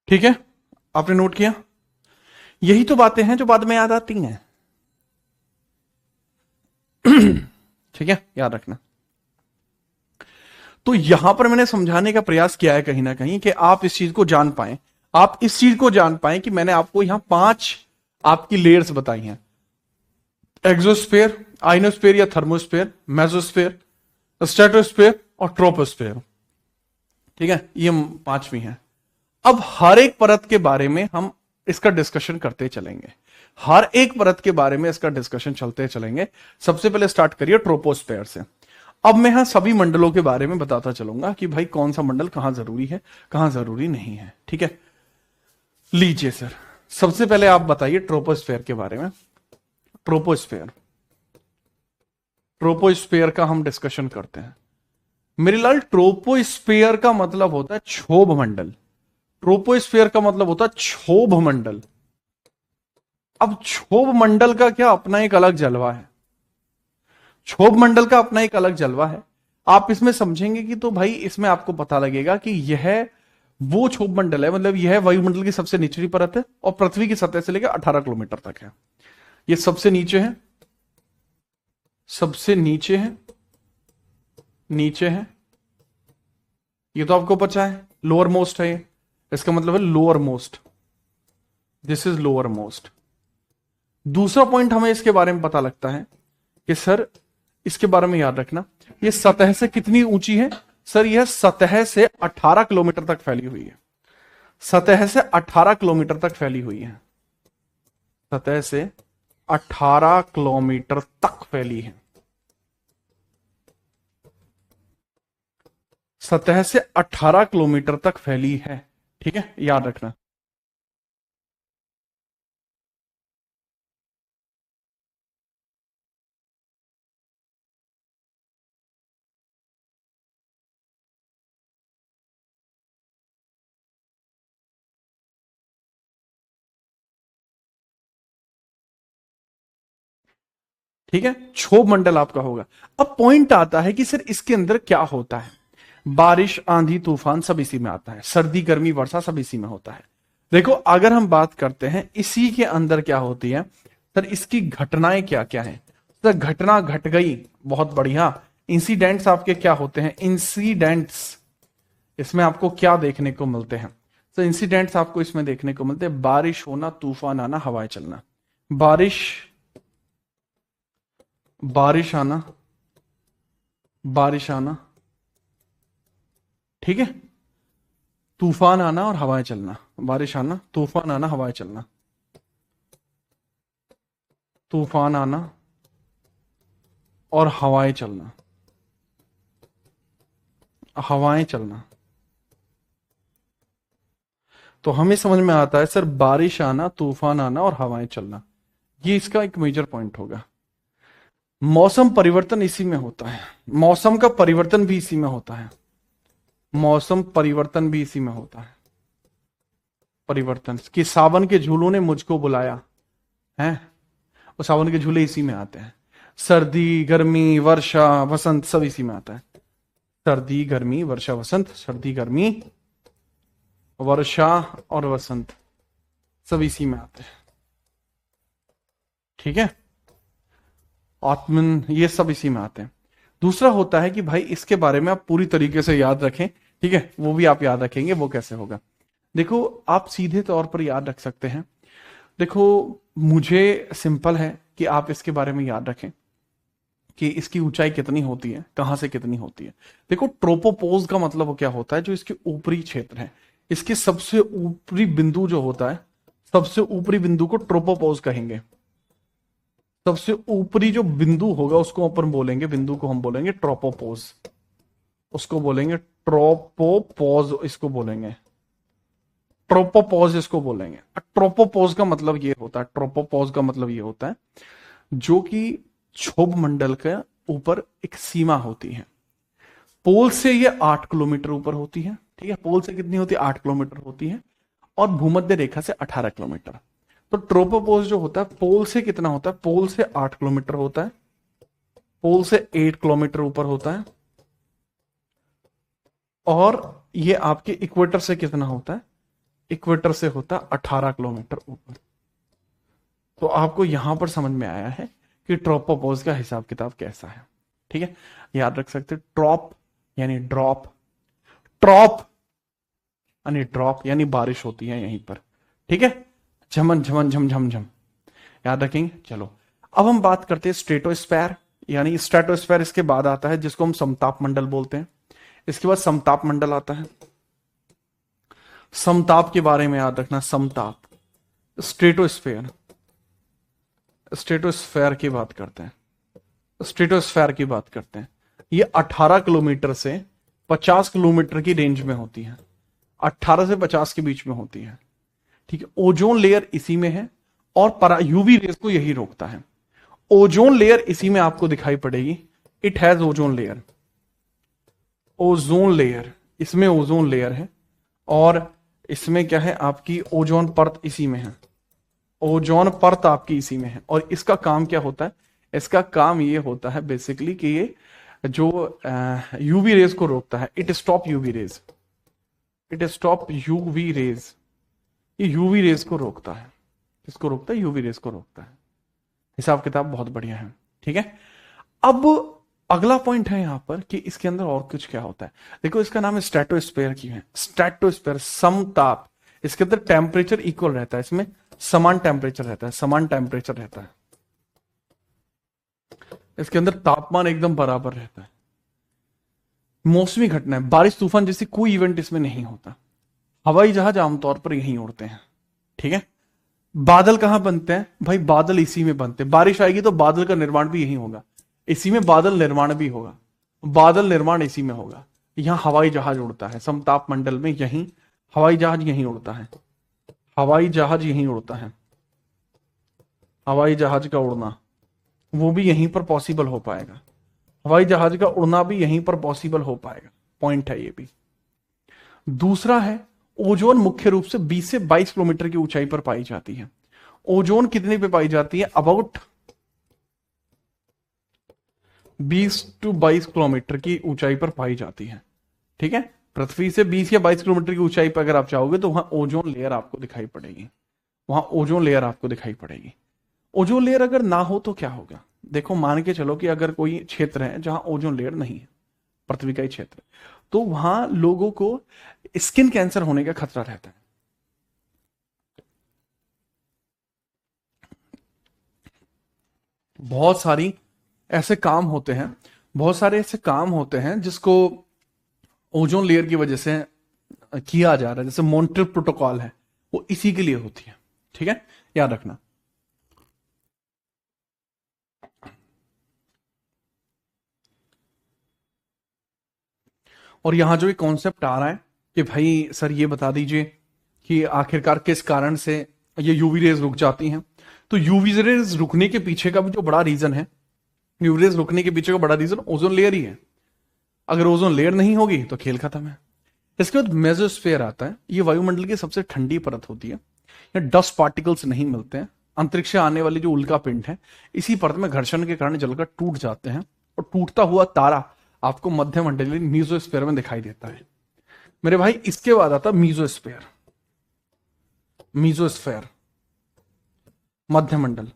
[SPEAKER 1] ठीक है, आपने नोट किया? यही तो बातें हैं जो बाद में याद आती हैं। ठीक है, याद रखना। तो यहां पर मैंने समझाने का प्रयास किया है कहीं ना कहीं कि आप इस चीज को जान पाए, आप इस चीज को जान पाए कि मैंने आपको यहां 5 आपकी लेयर्स बताई हैं: एक्सोस्फेयर, आइनोस्फेयर या थर्मोस्फेयर, मेसोस्फेयर, स्ट्रेटोस्फेयर और ट्रोपोस्फेयर। ठीक है, ये 5वीं है। अब हर एक परत के बारे में हम इसका डिस्कशन करते चलेंगे, हर एक परत के बारे में इसका डिस्कशन चलते चलेंगे। सबसे पहले स्टार्ट करिए ट्रोपोस्फेयर से। अब मैं यहां सभी मंडलों के बारे में बताता चलूंगा कि भाई कौन सा मंडल कहां जरूरी है, कहां जरूरी नहीं है। ठीक है, लीजिए सर, सबसे पहले आप बताइए ट्रोपोस्फेयर के बारे में। ट्रोपोस्फेयर, ट्रोपोस्फेयर का हम डिस्कशन करते हैं। मेरे लाल, ट्रोपोस्फेयर का मतलब होता है क्षोभ मंडल। ट्रोपोस्फेयर का मतलब होता है क्षोभ मंडल। अब क्षोभ मंडल का क्या अपना एक अलग जलवा है, क्षोभ मंडल का अपना एक अलग जलवा है। आप इसमें समझेंगे कि तो भाई इसमें आपको पता लगेगा कि यह वो क्षोभ मंडल है, मतलब यह वायुमंडल की सबसे निचली परत है और पृथ्वी की सतह से लेकर 18 किलोमीटर तक है। ये सबसे नीचे है, सबसे नीचे है, नीचे है। ये तो आपको पता है, लोअर मोस्ट है ये, इसका मतलब है lower most, this is lower most. दूसरा पॉइंट हमें इसके बारे में पता लगता है कि सर इसके बारे में याद रखना, ये सतह से कितनी ऊंची है। सर यह सतह से 18 किलोमीटर तक फैली हुई है, सतह से 18 किलोमीटर तक फैली हुई है, सतह से 18 किलोमीटर तक फैली है, सतह से 18 किलोमीटर तक फैली है। ठीक है, याद रखना। ठीक है, क्षोभ मंडल आपका होगा। अब पॉइंट आता है कि सर इसके अंदर क्या होता है। बारिश, आंधी, तूफान सब इसी में आता है, सर्दी, गर्मी, वर्षा सब इसी में होता है। देखो, अगर हम बात करते हैं इसी के अंदर क्या होती है, सर इसकी घटनाएं क्या क्या है। सर घटना घट गई, बहुत बढ़िया। इंसिडेंट्स आपके क्या होते हैं, इंसिडेंट्स इसमें आपको क्या देखने को मिलते हैं। सर इंसिडेंट्स आपको इसमें देखने को मिलते हैं: बारिश होना, तूफान आना, हवाएं चलना। बारिश, बारिश आना, बारिश आना, ठीक है, तूफान आना और हवाएं चलना। बारिश आना, तूफान आना, हवाएं चलना, तूफान आना और हवाएं चलना, हवाएं चलना। तो हमें समझ में आता है सर, बारिश आना, तूफान आना और हवाएं चलना, ये इसका एक मेजर पॉइंट होगा। मौसम परिवर्तन इसी में होता है, मौसम का परिवर्तन भी इसी में होता है, मौसम परिवर्तन भी इसी में होता है। परिवर्तन कि सावन के झूलों ने मुझको बुलाया है, और सावन के झूले इसी में आते हैं। सर्दी, गर्मी, वर्षा, वसंत सब इसी में आता है। सर्दी, गर्मी, वर्षा, वसंत, सर्दी, गर्मी, वर्षा और वसंत सब इसी में आते हैं, ठीक है। आत्मन, ये सब इसी में आते हैं। दूसरा होता है कि भाई इसके बारे में आप पूरी तरीके से याद रखें, ठीक है, वो भी आप याद रखेंगे। वो कैसे होगा, देखो आप सीधे तौर पर याद रख सकते हैं। देखो मुझे सिंपल है कि आप इसके बारे में याद रखें कि इसकी ऊंचाई कितनी होती है, कहां से कितनी होती है। देखो ट्रोपोपोज का मतलब क्या होता है, जो इसके ऊपरी क्षेत्र है, इसके सबसे ऊपरी बिंदु जो होता है, सबसे ऊपरी बिंदु को ट्रोपोपोज कहेंगे। सबसे ऊपरी जो बिंदु होगा उसको अपन बोलेंगे, बिंदु को हम बोलेंगे ट्रोपोपोज, उसको बोलेंगे ट्रोपोपोज, इसको बोलेंगे ट्रोपोपोज, इसको बोलेंगे। ट्रोपोपोज का मतलब ये होता है, ट्रोपोपोज का मतलब ये होता है जो कि क्षोभ मंडल के ऊपर एक सीमा होती है। पोल से ये 8 किलोमीटर ऊपर होती है, ठीक है, पोल से कितनी होती है, 8 किलोमीटर होती है, और भूमध्य रेखा से 18 किलोमीटर। तो ट्रोपोपोज जो होता है पोल से कितना होता है, पोल से 8 किलोमीटर होता है, पोल से 8 किलोमीटर ऊपर होता है, और ये आपके इक्वेटर से कितना होता है, इक्वेटर से होता है 18 किलोमीटर ऊपर। तो आपको यहां पर समझ में आया है कि ट्रोपोपोज का हिसाब किताब कैसा है, ठीक है। याद रख सकते, ट्रॉप यानी ड्रॉप, ट्रॉप यानी ड्रॉप यानी बारिश होती है यहीं पर, ठीक है, झमन झमन झम झम झम, याद रखेंगे। चलो अब हम बात करते हैं स्ट्रेटोस्फेयर, यानी स्ट्रेटोस्फेयर इसके बाद आता है, जिसको हम समताप मंडल बोलते हैं। इसके बाद समताप मंडल आता है। समताप के बारे में याद रखना, समताप, स्ट्रेटोस्फेयर, स्ट्रेटोस्फेयर की बात करते हैं, स्ट्रेटोस्फेयर की बात करते हैं। ये 18 किलोमीटर से 50 किलोमीटर की रेंज में होती है, 18 से 50 के बीच में होती है, ठीक है। ओजोन लेयर इसी में है और यूवी रेज को यही रोकता है। ओजोन लेयर इसी में आपको दिखाई पड़ेगी, it has ozone layer, ozone layer, इसमें ओजोन लेयर है, और इसमें क्या है, आपकी ओजोन परत इसी में है, ओजोन परत आपकी इसी में है। और इसका काम क्या होता है, इसका काम ये होता है बेसिकली कि ये जो यूवी रेज को रोकता है, it stop UV rays, it stop UV rays, ये यूवी रेज को रोकता है, किसको रोकता है, यूवी रेज को रोकता है। हिसाब किताब बहुत बढ़िया है, ठीक है। अब अगला पॉइंट है यहां पर कि इसके अंदर और कुछ क्या होता है। देखो इसका नाम है स्ट्रेटोस्फेयर की है, स्ट्रेटोस्फेयर, समताप। इसके अंदर टेम्परेचर इक्वल रहता है, इसमें समान टेम्परेचर रहता है, समान टेम्परेचर रहता है, इसके अंदर तापमान एकदम बराबर रहता है। मौसमी घटना है, बारिश तूफान जैसी कोई इवेंट इसमें नहीं होता। हवाई जहाज आमतौर पर यहीं उड़ते हैं, ठीक है। बादल कहां बनते हैं भाई, बादल इसी में बनते हैं। बारिश आएगी तो बादल का निर्माण भी यहीं होगा, इसी में बादल निर्माण भी होगा, बादल निर्माण इसी में होगा। यहां हवाई जहाज उड़ता है, समताप मंडल में यहीं हवाई जहाज यहीं उड़ता है, हवाई जहाज यहीं उड़ता है। हवाई जहाज का उड़ना वो भी यहीं पर पॉसिबल हो पाएगा, हवाई जहाज का उड़ना भी यहीं पर पॉसिबल हो पाएगा, पॉइंट है ये भी। दूसरा है ओजोन, मुख्य रूप से 20 से 22 किलोमीटर की ऊंचाई पर पाई जाती है। ओजोन कितने पे पाई जाती है, अबाउट 20 टू 22 किलोमीटर की ऊंचाई पर पाई जाती है, ठीक है। पृथ्वी से 20 या 22 किलोमीटर की ऊंचाई पर अगर आप चाहोगे तो वहां ओजोन लेयर आपको दिखाई पड़ेगी, वहां ओजोन लेयर आपको दिखाई पड़ेगी। ओजोन लेयर अगर ना हो तो क्या होगा, देखो मान के चलो कि अगर कोई क्षेत्र है जहां ओजोन लेयर नहीं है, पृथ्वी का ही क्षेत्र, तो वहां लोगों को स्किन कैंसर होने का खतरा रहता है। बहुत सारी ऐसे काम होते हैं बहुत सारे ऐसे काम होते हैं जिसको ओजोन लेयर की वजह से किया जा रहा है, जैसे मॉन्ट्रियल प्रोटोकॉल है, वो इसी के लिए होती है। ठीक है, याद रखना। और यहां जो एक कॉन्सेप्ट आ रहा है कि भाई सर ये बता दीजिए कि आखिरकार किस कारण से ये यूवी रेज रुक जाती हैं। तो यूवी रेज रुकने के पीछे का भी जो बड़ा रीजन है, यूवी रेज रुकने के पीछे का बड़ा रीजन ओजोन लेयर ही है। अगर ओजोन लेयर नहीं होगी तो खेल खत्म है। इसके बाद मेसोस्फेयर आता है। ये वायुमंडल की सबसे ठंडी परत होती है। यहाँ डस्ट पार्टिकल्स नहीं मिलते हैं। अंतरिक्ष से आने वाली जो उल्का पिंड है, इसी परत में घर्षण के कारण जलकर टूट जाते हैं, और टूटता हुआ तारा आपको मध्यमंडलीय मीजोस्फेयर में दिखाई देता है। मेरे भाई, इसके बाद आता मीजोस्फेयर। मीजोस्फेयर मध्यमंडल।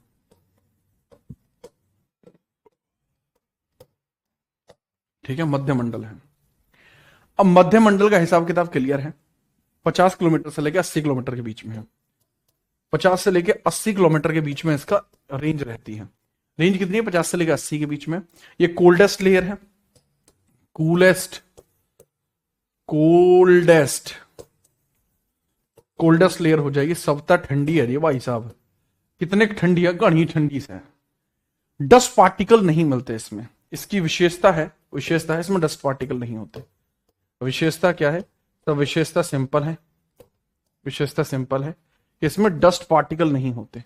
[SPEAKER 1] ठीक है, मध्यमंडल है। अब मध्यमंडल का हिसाब किताब क्लियर है। 50 किलोमीटर से लेकर 80 किलोमीटर के बीच में है। 50 से लेकर 80 किलोमीटर के बीच में इसका रेंज रहती है। रेंज कितनी है? 50 से लेकर 80 के बीच में। ये कोल्डेस्ट लेयर है। कूलेस्ट, कोल्डेस्ट, कोल्डेस्ट लेयर हो जाएगी। सबता ठंडी है ये भाई साहब। कितने ठंडी है? घनी ठंडी से। डस्ट पार्टिकल नहीं मिलते इसमें। इसकी विशेषता है इसमें डस्ट पार्टिकल नहीं होते। विशेषता क्या है? तो विशेषता सिंपल है। विशेषता सिंपल है, इसमें डस्ट पार्टिकल नहीं होते।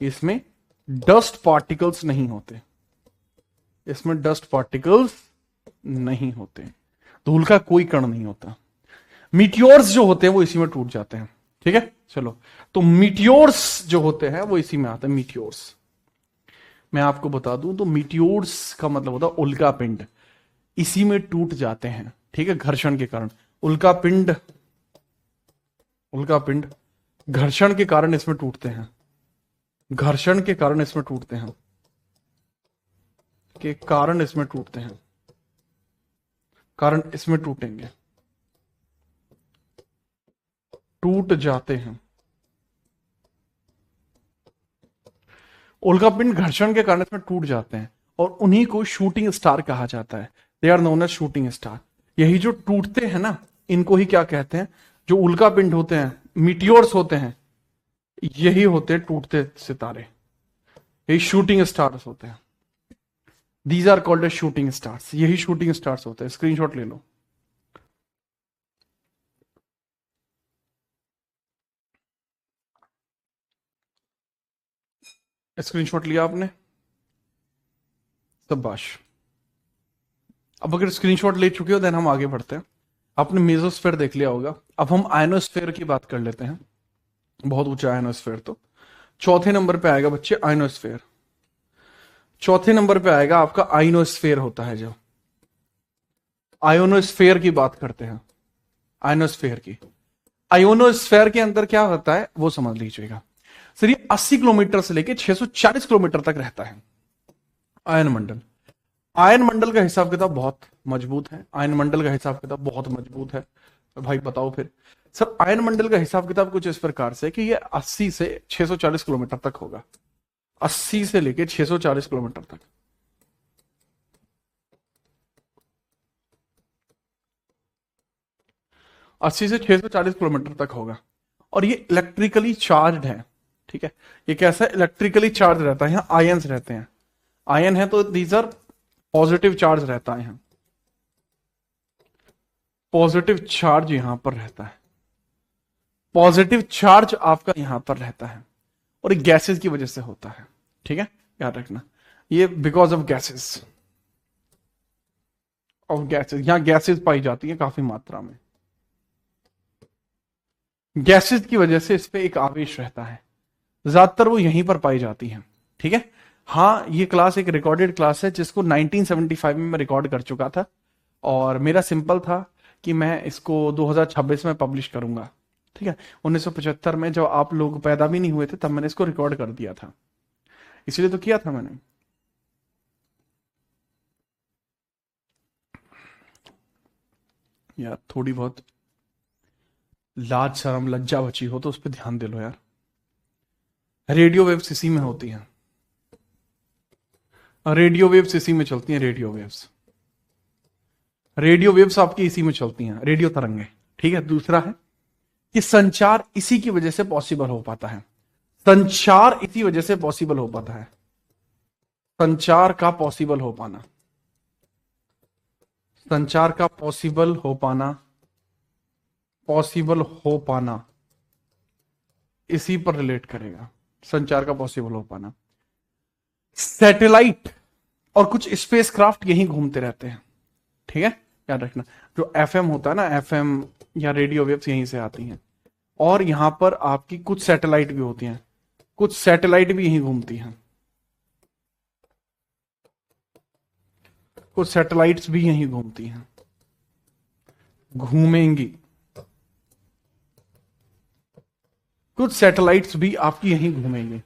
[SPEAKER 1] इसमें डस्ट पार्टिकल्स नहीं होते। इसमें डस्ट पार्टिकल्स नहीं होते। धूल का कोई कण नहीं होता। मीटियोर्स जो होते हैं वो इसी में टूट जाते हैं। ठीक है, चलो। तो मीटियोर्स जो होते हैं वो इसी में आते हैं। मीटियोर्स मैं आपको बता दूं तो मीटियोर्स का मतलब होता है उल्का पिंड। इसी में टूट जाते हैं। ठीक है, घर्षण के कारण। उल्का पिंड घर्षण के कारण इसमें टूटते हैं। घर्षण के कारण इसमें टूटते हैं। कारण इसमें टूटेंगे, टूट जाते हैं। उल्का पिंड घर्षण के कारण इसमें टूट जाते हैं, और उन्हीं को शूटिंग स्टार कहा जाता है। They are known as shooting star. यही जो टूटते हैं ना, इनको ही क्या कहते हैं? जो उल्का पिंड होते हैं, मीटियोर्स होते हैं, यही होते हैं टूटते सितारे। यही शूटिंग स्टार्स होते हैं। These are called as shooting stars. यही शूटिंग स्टार्स होते हैं। स्क्रीनशॉट ले लो। स्क्रीनशॉट लिया आपने? शाबाश। अब अगर स्क्रीनशॉट ले चुके हो देन हम आगे बढ़ते हैं। आपने मेसोस्फेयर देख लिया होगा। अब हम आयनोस्फेयर की बात कर लेते हैं। बहुत ऊंचा आयनोस्फेयर। तो चौथे नंबर पे आएगा बच्चे आयनोस्फेयर। चौथे नंबर पे आएगा आपका आइनोस्फेयर होता है। जो आयोनोस्फेयर की बात करते हैं, आयनोस्फेयर की। आयोनोस्फेयर के अंदर क्या होता है वो समझ लीजिएगा। सर ये 80 किलोमीटर से लेकर 640 किलोमीटर तक रहता है आयन मंडल। आयन मंडल का हिसाब किताब बहुत मजबूत है। आयन मंडल का हिसाब किताब बहुत मजबूत है। तो भाई बताओ फिर। सर आयन मंडल का हिसाब किताब कुछ इस प्रकार से कि ये 80 से 640 किलोमीटर तक होगा। 80 से लेके 640 किलोमीटर तक। अस्सी से 640 किलोमीटर तक होगा। और ये इलेक्ट्रिकली चार्ज है। ठीक है, ये कैसा इलेक्ट्रिकली चार्ज रहता है? यहाँ आयंस रहते हैं। आयन है तो दीज आर पॉजिटिव चार्ज रहता है। यहाँ पॉजिटिव चार्ज यहां पर रहता है। पॉजिटिव चार्ज आपका यहां पर रहता है, और ये गैसेस की वजह से होता है। ठीक है, याद रखना। ये बिकॉज ऑफ गैसेस, यहां गैसेस पाई जाती है काफी मात्रा में। गैसेस की वजह से इस पे एक आवेश रहता है। ज्यादातर वो यहीं पर पाई जाती है। ठीक है। हाँ, ये क्लास एक रिकॉर्डेड क्लास है जिसको 1975 में मैं रिकॉर्ड कर चुका था, और मेरा सिंपल था कि मैं इसको 2026 में पब्लिश करूंगा। ठीक है, 1975 में जब आप लोग पैदा भी नहीं हुए थे तब मैंने इसको रिकॉर्ड कर दिया था, इसलिए तो किया था मैंने। यार थोड़ी बहुत लाज शर्म लज्जा बची हो तो उस पर ध्यान दे लो यार। रेडियो वेव्स इसी में होती हैं। रेडियो वेव्स इसी में चलती हैं। रेडियो वेव्स रेडियो वेव्स आपकी इसी में चलती हैं, रेडियो तरंगे। ठीक है, दूसरा है कि संचार इसी की वजह से पॉसिबल हो पाता है, संचार इसी वजह से पॉसिबल हो पाता है, संचार का पॉसिबल हो पाना, संचार का पॉसिबल हो पाना, पॉसिबल हो पाना इसी पर रिलेट करेगा, संचार का पॉसिबल हो पाना। सैटेलाइट और कुछ स्पेसक्राफ्ट यहीं घूमते रहते हैं। ठीक है, याद रखना, जो एफएम होता है ना, एफएम या रेडियो वेव्स यहीं से आती हैं, और यहां पर आपकी कुछ सैटेलाइट भी होती हैं, कुछ सैटेलाइट भी यहीं घूमती हैं, कुछ सैटेलाइट्स भी यहीं घूमती हैं, घूमेंगी, कुछ सैटेलाइट्स भी आपकी यहीं घूमेंगे।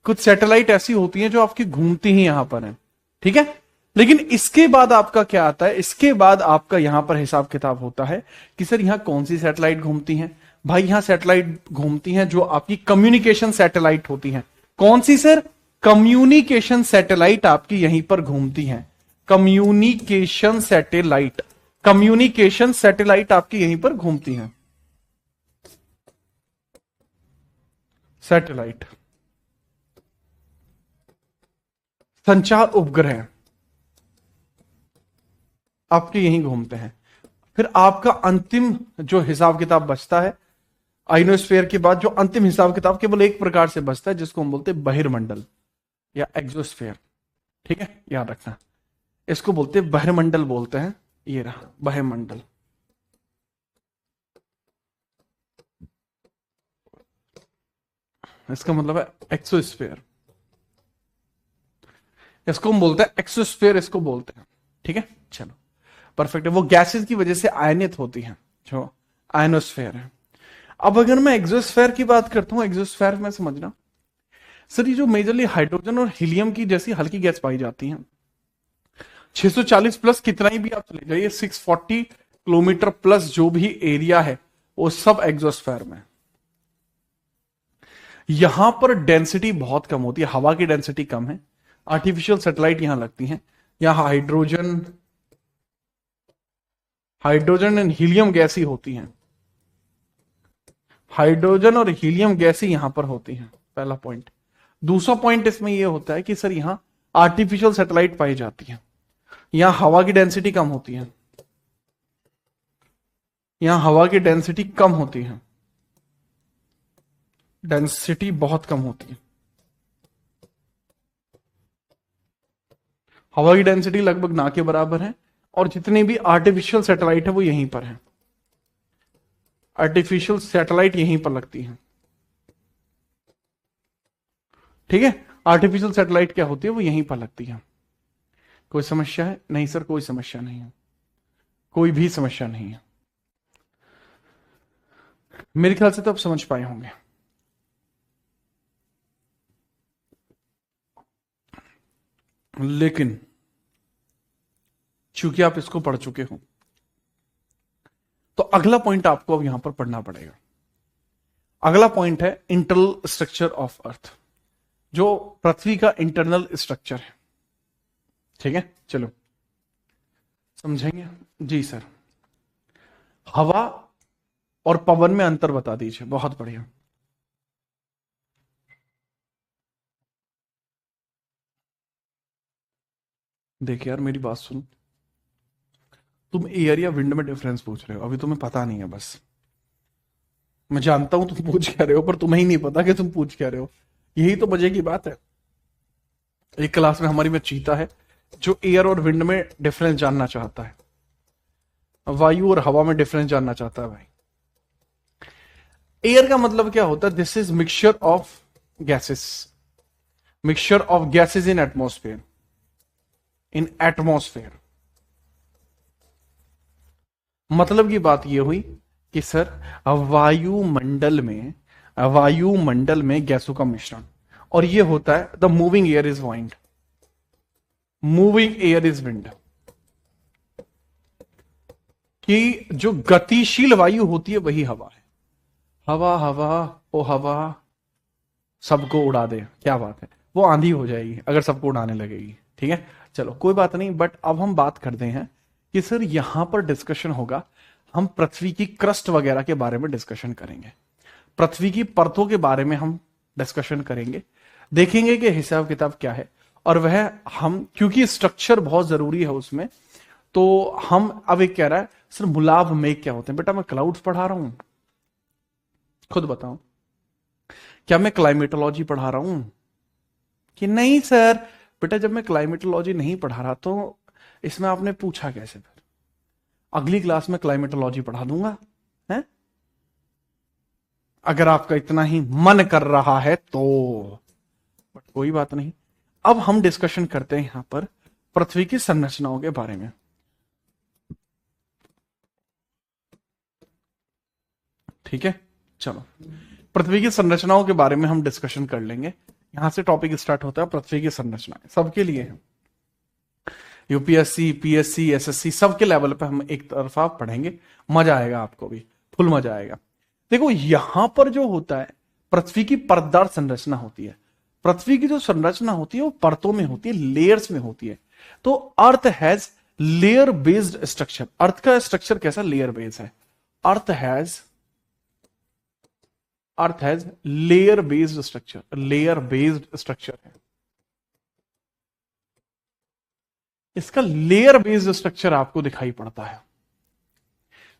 [SPEAKER 1] कुछ सैटेलाइट ऐसी होती हैं जो आपकी घूमती ही यहां पर हैं। ठीक है, लेकिन इसके बाद आपका क्या आता है, इसके बाद आपका यहां पर हिसाब किताब होता है कि सर यहां कौन सी सैटेलाइट घूमती हैं। भाई यहां सैटेलाइट घूमती हैं जो आपकी कम्युनिकेशन सैटेलाइट होती हैं। कौन सी सर? कम्युनिकेशन सैटेलाइट आपकी यहीं पर घूमती हैं, कम्युनिकेशन सैटेलाइट, कम्युनिकेशन सैटेलाइट आपकी यहीं पर घूमती हैं। सैटेलाइट, संचार उपग्रह आपके यहीं घूमते हैं। फिर आपका अंतिम जो हिसाब किताब बचता है, आइनोस्फीयर के बाद जो अंतिम हिसाब किताब केवल एक प्रकार से बचता है, जिसको हम बोलते हैं बहिर्मंडल या एक्सोस्फीयर। ठीक है, याद रखना, इसको बोलते हैं बहिर्मंडल बोलते हैं। ये रहा बहिर्मंडल, इसका मतलब है एक्सोस्फीयर, इसको हम बोलते हैं एक्सोस्फीयर, इसको बोलते हैं। ठीक है, चलो परफेक्ट है। वो गैसेस की वजह से आयनित होती हैं, जो आयनोस्फेयर है। अब अगर मैं एक्सोस्फेयर की बात करता हूं, एक्सोस्फेयर में समझना सर, ये जो मेजरली हाइड्रोजन और हीलियम की जैसी हल्की गैस पाई जाती है, 640 प्लस कितना ही भी आप चले जाइए, 640 किलोमीटर प्लस जो भी एरिया है वो सब एक्सोस्फेयर में। यहां पर डेंसिटी बहुत कम होती है, हवा की डेंसिटी कम है, आर्टिफिशियल सैटेलाइट यहां लगती हैं। यहां हाइड्रोजन एंड हीलियम गैस ही होती हैं, हाइड्रोजन और हीलियम गैस ही यहां पर होती हैं, पहला पॉइंट। दूसरा पॉइंट इसमें यह होता है कि सर यहां आर्टिफिशियल सैटेलाइट पाई जाती है, यहां हवा की डेंसिटी कम होती है, यहां हवा की डेंसिटी कम होती है, डेंसिटी बहुत कम होती है, हवा की डेंसिटी लगभग ना के बराबर है, और जितनी भी आर्टिफिशियल सैटेलाइट है वो यहीं पर है, आर्टिफिशियल सैटेलाइट यहीं पर लगती है। ठीक है, आर्टिफिशियल सैटेलाइट क्या होती है, वो यहीं पर लगती है। कोई समस्या है? नहीं सर, कोई समस्या नहीं है, कोई भी समस्या नहीं है। मेरे ख्याल से तो आप समझ पाए होंगे। लेकिन चूंकि आप इसको पढ़ चुके हो, तो अगला पॉइंट आपको अब यहां पर पढ़ना पड़ेगा। अगला पॉइंट है इंटरनल स्ट्रक्चर ऑफ अर्थ, जो पृथ्वी का इंटरनल स्ट्रक्चर है। ठीक है, चलो समझेंगे। जी सर, हवा और पवन में अंतर बता दीजिए। बहुत बढ़िया, देखिए यार मेरी बात सुन, तुम एयर या विंड में डिफरेंस पूछ रहे हो, अभी तुम्हें पता नहीं है। बस मैं जानता हूं तुम पूछ क्या रहे हो, पर तुम्हें ही नहीं पता कि तुम पूछ क्या रहे हो। यही तो मजे की बात है। एक क्लास में हमारी में चीता है जो एयर और विंड में डिफरेंस जानना चाहता है, वायु और हवा में डिफरेंस जानना चाहता है। भाई एयर का मतलब क्या होता है? This is mixture of gases, mixture of gases in atmosphere, in atmosphere. मतलब की बात यह हुई कि सर वायुमंडल में गैसों का मिश्रण, और यह होता है the moving air is wind, moving air is wind. कि जो गतिशील वायु होती है वही हवा है। हवा हवा ओ हवा सबको उड़ा दे, क्या बात है, वो आंधी हो जाएगी अगर सबको उड़ाने लगेगी। ठीक है, चलो कोई बात नहीं। बट अब हम बात करते हैं कि सर यहां पर डिस्कशन होगा, हम पृथ्वी की क्रस्ट वगैरह के बारे में डिस्कशन करेंगे, पृथ्वी की परतों के बारे में हम डिस्कशन करेंगे, देखेंगे कि हिसाब किताब क्या है। और वह हम, क्योंकि स्ट्रक्चर बहुत जरूरी है उसमें, तो हम अब एक कह रहा है सर मुलाव मेघ क्या होते हैं। बेटा मैं क्लाउड्स पढ़ा रहा हूं, खुद बताओ, क्या मैं क्लाइमेटोलॉजी पढ़ा रहा हूं कि नहीं सर? बेटा जब मैं क्लाइमेटोलॉजी नहीं पढ़ा रहा तो इसमें आपने पूछा कैसे? फिर अगली क्लास में क्लाइमेटोलॉजी पढ़ा दूंगा, है अगर आपका इतना ही मन कर रहा है तो। बट कोई बात नहीं, अब हम डिस्कशन करते हैं यहां पर पृथ्वी की संरचनाओं के बारे में। ठीक है, चलो पृथ्वी की संरचनाओं के बारे में हम डिस्कशन कर लेंगे। यहां से टॉपिक स्टार्ट होता है पृथ्वी की संरचनाएं, सबके लिए है, यूपीएससी, पीएससी, एसएससी, सबके लेवल पे हम एक तरफा पढ़ेंगे, मजा आएगा, आपको भी फुल मजा आएगा। देखो यहां पर जो होता है, पृथ्वी की परतदार संरचना होती है। पृथ्वी की जो संरचना होती है वो परतों में होती है, लेयर्स में होती है। तो earth has layer based structure. Earth का स्ट्रक्चर कैसा? लेयर बेस्ड है। Earth has layer based structure, layer based structure है इसका। लेयर बेस्ड स्ट्रक्चर आपको दिखाई पड़ता है।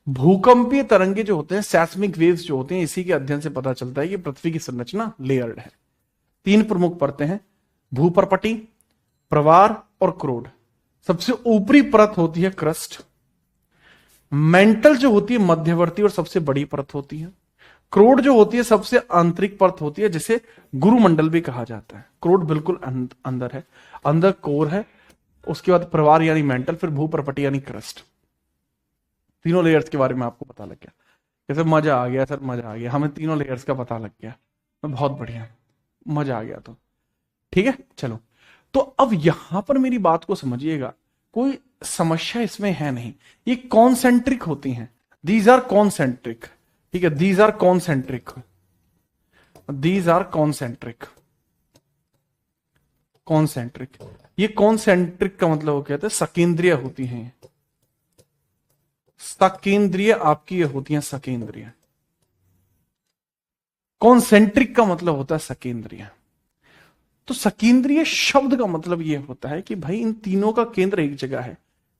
[SPEAKER 1] भूकंपीय तरंगे जो होते हैं, सैस्मिक वेव्स जो होते हैं, इसी के अध्ययन से पता चलता है कि पृथ्वी की संरचना लेयर्ड है। 3 प्रमुख परतें हैं, भूपरपटी, प्रवार और क्रोड। सबसे ऊपरी परत होती है क्रस्ट। मेंटल जो होती है मध्यवर्ती और सबसे बड़ी परत होती है। क्रोड जो होती है सबसे आंतरिक परत होती है, जिसे गुरुमंडल भी कहा जाता है। क्रोड बिल्कुल अंदर है, अंदर कोर है। उसके बाद प्रवार यानी मेंटल, फिर भूपरपटी यानी क्रस्ट। तीनों लेयर्स के बारे में आपको पता लग गया। जैसे मजा आ गया सर, मजा आ गया, हमें तीनों लेयर्स का पता लग गया, बहुत बढ़िया, मजा आ गया। तो ठीक है, चलो तो अब यहां पर मेरी बात को समझिएगा, कोई समस्या इसमें है नहीं। ये कॉन्सेंट्रिक होती हैं, दीज आर कॉन्सेंट्रिक। ठीक है, these are concentric, these are concentric, concentric. ये कॉन्सेंट्रिक का मतलब वो कहते हैं सकेंद्रीय होती हैं। सकेंद्रीय आपकी ये होती हैं, सकेंद्रीय। कॉन्सेंट्रिक का मतलब होता है सकेंद्रीय। तो सकेंद्रीय शब्द का मतलब यह होता है कि भाई इन तीनों का केंद्र एक जगह है।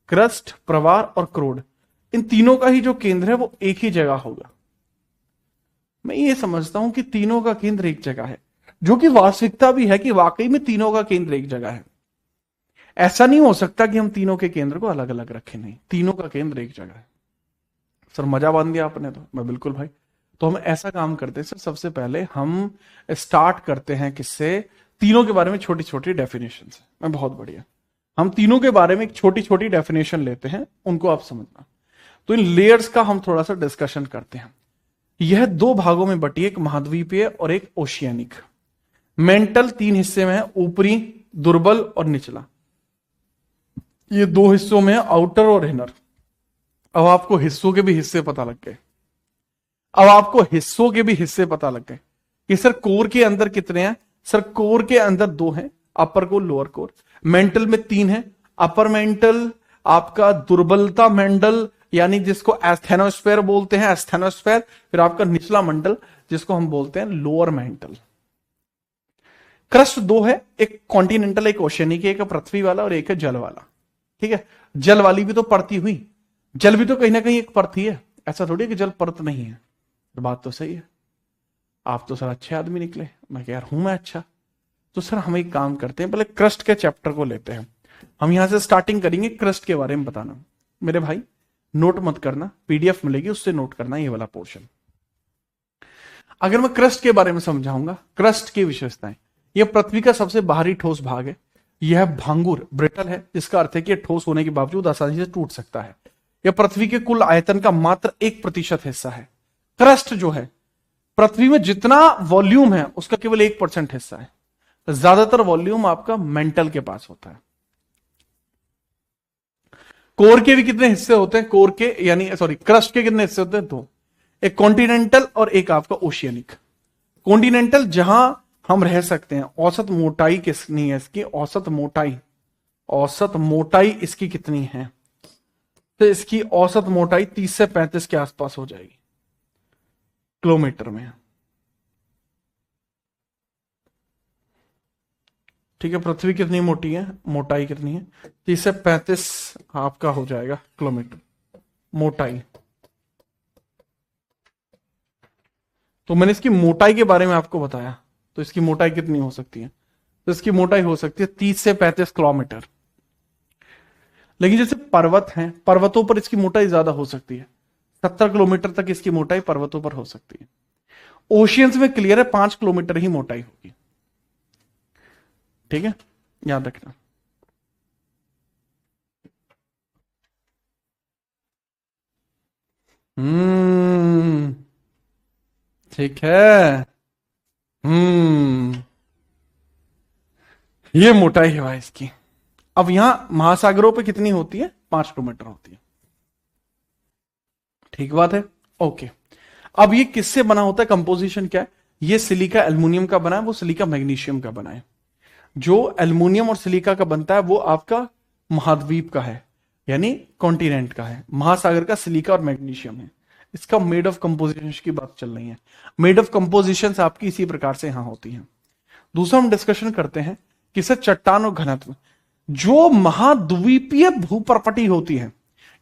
[SPEAKER 1] क्रस्ट, प्रवार और क्रोड, इन तीनों का ही जो केंद्र है वो एक ही जगह होगा। मैं ये समझता हूं कि तीनों का केंद्र एक जगह है, जो कि वास्तविकता भी है कि वाकई में तीनों का केंद्र एक जगह है। ऐसा नहीं हो सकता कि हम तीनों के केंद्र को अलग अलग रखें, नहीं, तीनों का केंद्र एक जगह है। सर मजा बांध दिया आपने तो। मैं बिल्कुल भाई, तो हम ऐसा काम करते हैं सर, सबसे पहले हम स्टार्ट करते हैं किससे? तीनों के बारे में छोटी छोटी डेफिनेशन से। मैं बहुत बढ़िया, हम तीनों के बारे में एक छोटी छोटी डेफिनेशन लेते हैं, उनको आप समझना। तो इन लेयर्स का हम थोड़ा सा डिस्कशन करते हैं। यह 2 भागों में बटी है, एक महाद्वीपीय और एक ओशियानिक। मेंटल 3 हिस्से में है, ऊपरी, दुर्बल और निचला। ये 2 हिस्सों में है, आउटर और इनर। अब आपको हिस्सों के भी हिस्से पता लग गए। अब आपको हिस्सों के भी हिस्से पता लग गए कि सर कोर के अंदर कितने हैं। सर कोर के अंदर 2 हैं, अपर कोर, लोअर कोर। मेंटल में 3 है, अपर मेंटल आपका दुर्बलता मंडल, यानी जिसको एस्थेनोस्फेयर बोलते हैं, एस्थेनोस्फेयर। फिर आपका निचला मंडल जिसको हम बोलते हैं लोअर मेंटल। क्रस्ट 2 है, एक कॉन्टिनेंटल, एक ओशियनिक, एक पृथ्वी वाला और एक है जल वाला। ठीक है, जल वाली भी तो परती हुई, जल भी तो कहीं ना कहीं एक परत ही है। ऐसा थोड़ी है कि जल परत नहीं है। तो बात तो सही है, आप तो सर अच्छे आदमी निकले। मैं कह रहा हूं मैं अच्छा। तो सर हम एक काम करते हैं, पहले क्रस्ट के चैप्टर को लेते हैं। हम यहां से स्टार्टिंग करेंगे क्रस्ट के बारे में बताना। मेरे भाई नोट मत करना, पीडीएफ मिलेगी उससे नोट करना ये वाला पोर्शन। अगर मैं क्रस्ट के बारे में समझाऊंगा, क्रस्ट की विशेषताएं, यह पृथ्वी का सबसे बाहरी ठोस भाग है। यह भांगुर, ब्रिटल है, जिसका अर्थ है कि यह ठोस होने के बावजूद आसानी से टूट सकता है। यह पृथ्वी के कुल आयतन का मात्र 1% हिस्सा है। क्रस्ट जो है, पृथ्वी में जितना वॉल्यूम है उसका केवल 1% हिस्सा है। ज्यादातर वॉल्यूम आपका मेंटल के पास होता है। कोर के भी कितने हिस्से होते हैं? कोर के यानी सॉरी क्रस्ट के कितने हिस्से होते हैं? 2, एक कॉन्टिनेंटल और एक आपका ओशियनिक। कॉन्टिनेंटल जहां हम रह सकते हैं। औसत मोटाई कितनी है इसकी? औसत मोटाई इसकी कितनी है? तो इसकी औसत मोटाई 30 से 35 के आसपास हो जाएगी किलोमीटर में। ठीक है, पृथ्वी कितनी मोटी है, मोटाई कितनी है, 30 से 35 आपका हो जाएगा किलोमीटर मोटाई। तो मैंने इसकी मोटाई के बारे में आपको बताया, तो इसकी मोटाई कितनी हो सकती है, तो इसकी मोटाई हो सकती है 30 से 35 किलोमीटर। लेकिन जैसे पर्वत हैं, पर्वतों पर इसकी मोटाई ज्यादा हो सकती है, 70 किलोमीटर तक इसकी मोटाई पर्वतों पर हो सकती है। ओशियंस में क्लियर है 5 किलोमीटर ही मोटाई होगी। ठीक है, याद रखना। ठीक है। ये मोटाई है भाई इसकी। अब यहां महासागरों पे कितनी होती है, 5 किलोमीटर होती है। ठीक बात है, ओके। अब ये किससे बना होता है, कंपोजिशन क्या है, ये सिलिका एल्युमिनियम का बना है, वो सिलिका मैग्नीशियम का बना है। जो एल्युमिनियम और सिलिका का बनता है वो आपका महाद्वीप का है, यानी कॉन्टिनेंट का है। महासागर का सिलिका और मैग्नीशियम है। इसका मेड ऑफ कंपोजिशन की बात चल रही है। मेड ऑफ कंपोजिशन आपकी इसी प्रकार से यहां होती है। दूसरा हम डिस्कशन करते हैं किसे, चट्टान और घनत्व। जो महाद्वीपीय भूप्रपटी होती है,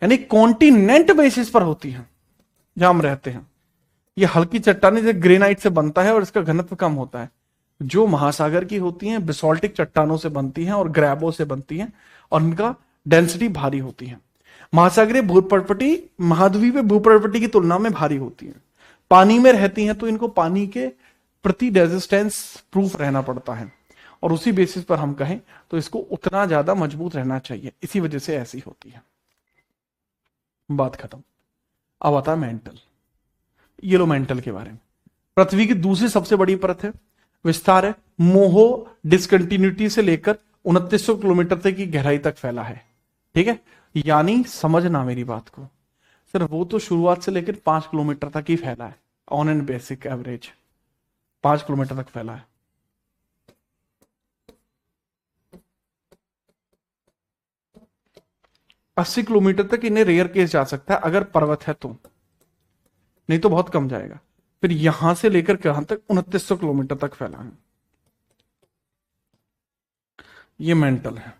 [SPEAKER 1] यानी कॉन्टिनेंट बेसिस पर होती है, जहां हम रहते हैं, ये हल्की चट्टाने जैसे ग्रेनाइट से बनता है और इसका घनत्व कम होता है। जो महासागर की होती हैं बेसोल्टिक चट्टानों से बनती हैं और ग्रैबो से बनती हैं, और इनका डेंसिटी भारी होती है। महासागरीय भूप्रपटी महाद्वीपीय भूप्रपटी की तुलना में भारी होती है। पानी में रहती हैं तो इनको पानी के प्रति रेजिस्टेंस प्रूफ रहना पड़ता है, और उसी बेसिस पर हम कहें तो इसको उतना ज्यादा मजबूत रहना चाहिए, इसी वजह से ऐसी होती है। बात खत्म। अब आता है मेंटल। ये लो मेंटल के बारे में। पृथ्वी की दूसरी सबसे बड़ी परत है, विस्तार है, मोहो डिसकंटिन्यूटी से लेकर 2900 किलोमीटर तक की गहराई तक फैला है। ठीक है, यानी समझना मेरी बात को, सर वो तो शुरुआत से लेकर 5 किलोमीटर तक ही फैला है, on and basic average 5 kilometre तक फैला है। अस्सी किलोमीटर तक इन्हें रेयर केस जा सकता है अगर पर्वत है तो, नहीं तो बहुत कम जाएगा। फिर यहां से लेकर कहां तक, 2900 किलोमीटर तक फैला है। ये मेंटल है।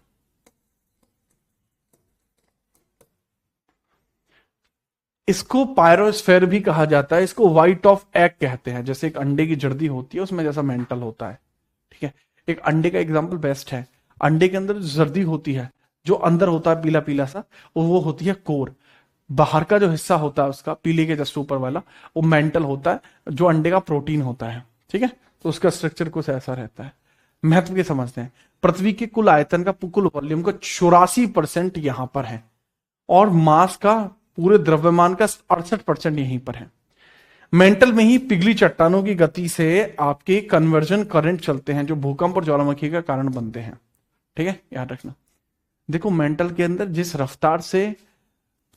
[SPEAKER 1] इसको पायरोस्फेयर भी कहा जाता है, इसको व्हाइट ऑफ एग कहते हैं। जैसे एक अंडे की जर्दी होती है उसमें जैसा मेंटल होता है। ठीक है, एक अंडे का एग्जाम्पल बेस्ट है। अंडे के अंदर जर्दी होती है, जो अंदर होता है पीला पीला सा, वो होती है कोर। बाहर का जो हिस्सा होता है उसका पीले के जस्ट ऊपर वाला, वो मेंटल होता है, जो अंडे का प्रोटीन होता है। ठीक है, तो उसका स्ट्रक्चर कुछ ऐसा रहता है। महत्व के समझते हैं, पृथ्वी के कुल आयतन का, कुल वॉल्यूम का 84% यहां पर है, और मास का, पूरे द्रव्यमान का 68% यहीं पर है। मेंटल में ही पिघली चट्टानों की गति से आपके कन्वर्जन करंट चलते हैं, जो भूकंप और ज्वालामुखी का कारण बनते हैं। ठीक है, याद रखना। देखो मेंटल के अंदर जिस रफ्तार से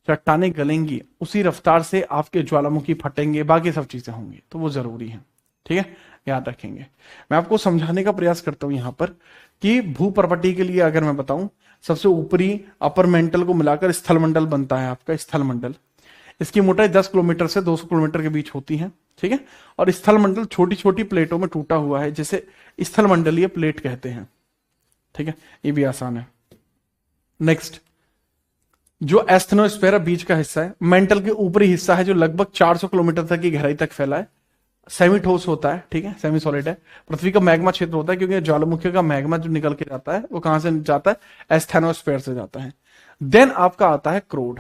[SPEAKER 1] चट्टानें गलेंगी, उसी रफ्तार से आपके ज्वालामुखी फटेंगे, बाकी सब चीजें होंगी, तो वो जरूरी है। ठीक है, याद रखेंगे। मैं आपको समझाने का प्रयास करता हूं यहां पर कि भूप्रपटी के लिए अगर मैं बताऊं, सबसे ऊपरी अपर मेंटल को मिलाकर स्थलमंडल बनता है आपका, स्थलमंडल। इसकी मोटाई 10 किलोमीटर से 200 किलोमीटर के बीच होती है। ठीक है, और स्थलमंडल छोटी छोटी प्लेटों में टूटा हुआ है, जिसे स्थलमंडलीय प्लेट कहते हैं। ठीक है, ये भी आसान है। नेक्स्ट, जो एस्थेनोस्फेयर बीच का हिस्सा है, मेंटल के ऊपरी हिस्सा है, जो लगभग 400 किलोमीटर तक की गहराई तक फैला है। सेमी ठोस होता है, ठीक है, सेमी सॉलिड है। पृथ्वी का मैग्मा क्षेत्र होता है, क्योंकि ज्वालामुखी का मैग्मा जो निकल के जाता है वो कहां से जाता है, एस्थेनोस्फेयर से जाता है। देन आपका आता है क्रोड।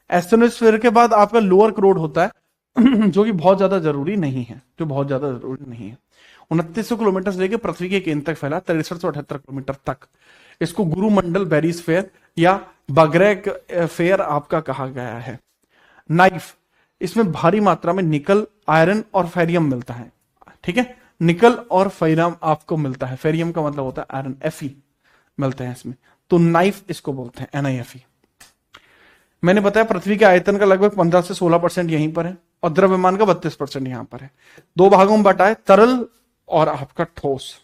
[SPEAKER 1] एस्थेनोस्फेयर के बाद आपका लोअर क्रोड होता है, जो कि बहुत ज्यादा जरूरी नहीं है, 2900 किलोमीटर से लेकर पृथ्वी के केंद्र तक फैला, 6378 किलोमीटर तक। इसको गुरुमंडल बेरीस्फेयर या बग्रैक फेयर आपका कहा गया है। नाइफ, इसमें भारी मात्रा में निकल, आयरन और फेरियम मिलता है। ठीक है, निकल और फेरियम आपको मिलता है। फेरियम का मतलब होता है आयरन, Fe मिलते हैं इसमें, तो नाइफ इसको बोलते हैं, NiFe। मैंने बताया पृथ्वी के आयतन का लगभग 15 से 16% यहीं पर है, और द्रव्यमान का 32% यहां पर है। 2 भागों में बटा है, तरल और आपका ठोस।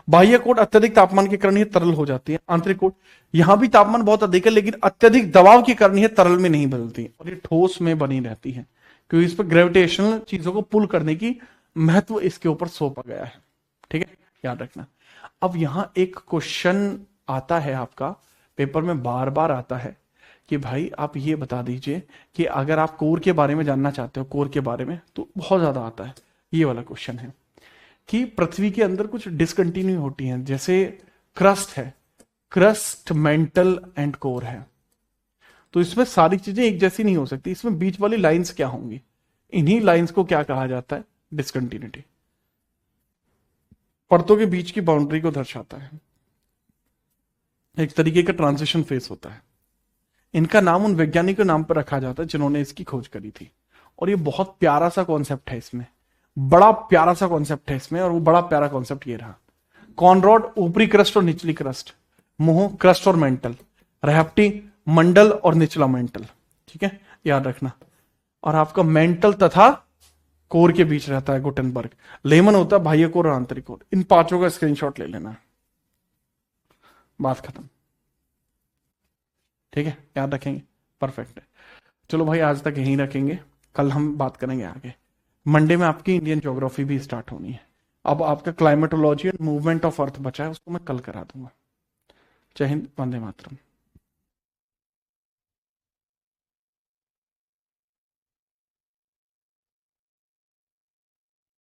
[SPEAKER 1] बाह्य कोट अत्यधिक तापमान के कारण ही तरल हो जाती है। आंतरिक कोट यहां भी तापमान बहुत अधिक है, लेकिन अत्यधिक दबाव के कारण ही तरल में नहीं बदलती और ये ठोस में बनी रहती है, क्योंकि इस पर ग्रेविटेशनल चीजों को पुल करने की महत्व इसके ऊपर सौंपा गया है। ठीक है, याद रखना। अब यहां एक क्वेश्चन आता है आपका पेपर में, बार बार आता है कि भाई आप ये बता दीजिए कि अगर आप कोर के बारे में जानना चाहते हो, कोर के बारे में, तो बहुत ज्यादा आता है। ये वाला क्वेश्चन है कि पृथ्वी के अंदर कुछ डिसकंटिन्यू होती हैं, जैसे क्रस्ट है, क्रस्ट, मेंटल एंड कोर है, तो इसमें सारी चीजें एक जैसी नहीं हो सकती। इसमें बीच वाली लाइंस क्या होंगी, इन्हीं लाइंस को क्या कहा जाता है, डिसकंटिन्यूटी। परतों के बीच की बाउंड्री को दर्शाता है, एक तरीके का ट्रांजिशन फेस होता है। इनका नाम उन वैज्ञानिक के नाम पर रखा जाता है जिन्होंने इसकी खोज करी थी। और ये बहुत प्यारा सा कॉन्सेप्ट है, इसमें बड़ा प्यारा सा कॉन्सेप्ट है इसमें, और वो बड़ा प्यारा कॉन्सेप्ट ये रहा। कॉनरॉड ऊपरी क्रस्ट और निचली क्रस्ट, मोह क्रस्ट और मेंटल, रेहप्टी मंडल और निचला मेंटल। ठीक है, याद रखना। और आपका मेंटल तथा कोर के बीच रहता है गुटेनबर्ग। लेमन होता है बाह्य कोर और आंतरिक कोर। इन पांचों का स्क्रीनशॉट ले लेना, बात खत्म। ठीक है, याद रखेंगे, परफेक्ट है। चलो भाई, आज तक यहीं रखेंगे, कल हम बात करेंगे आगे। मंडे में आपकी इंडियन ज्योग्राफी भी स्टार्ट होनी है। अब आपका climatology and movement of earth बचा है, उसको मैं कल करा दूंगा। जय हिंद, वंदे मातरम।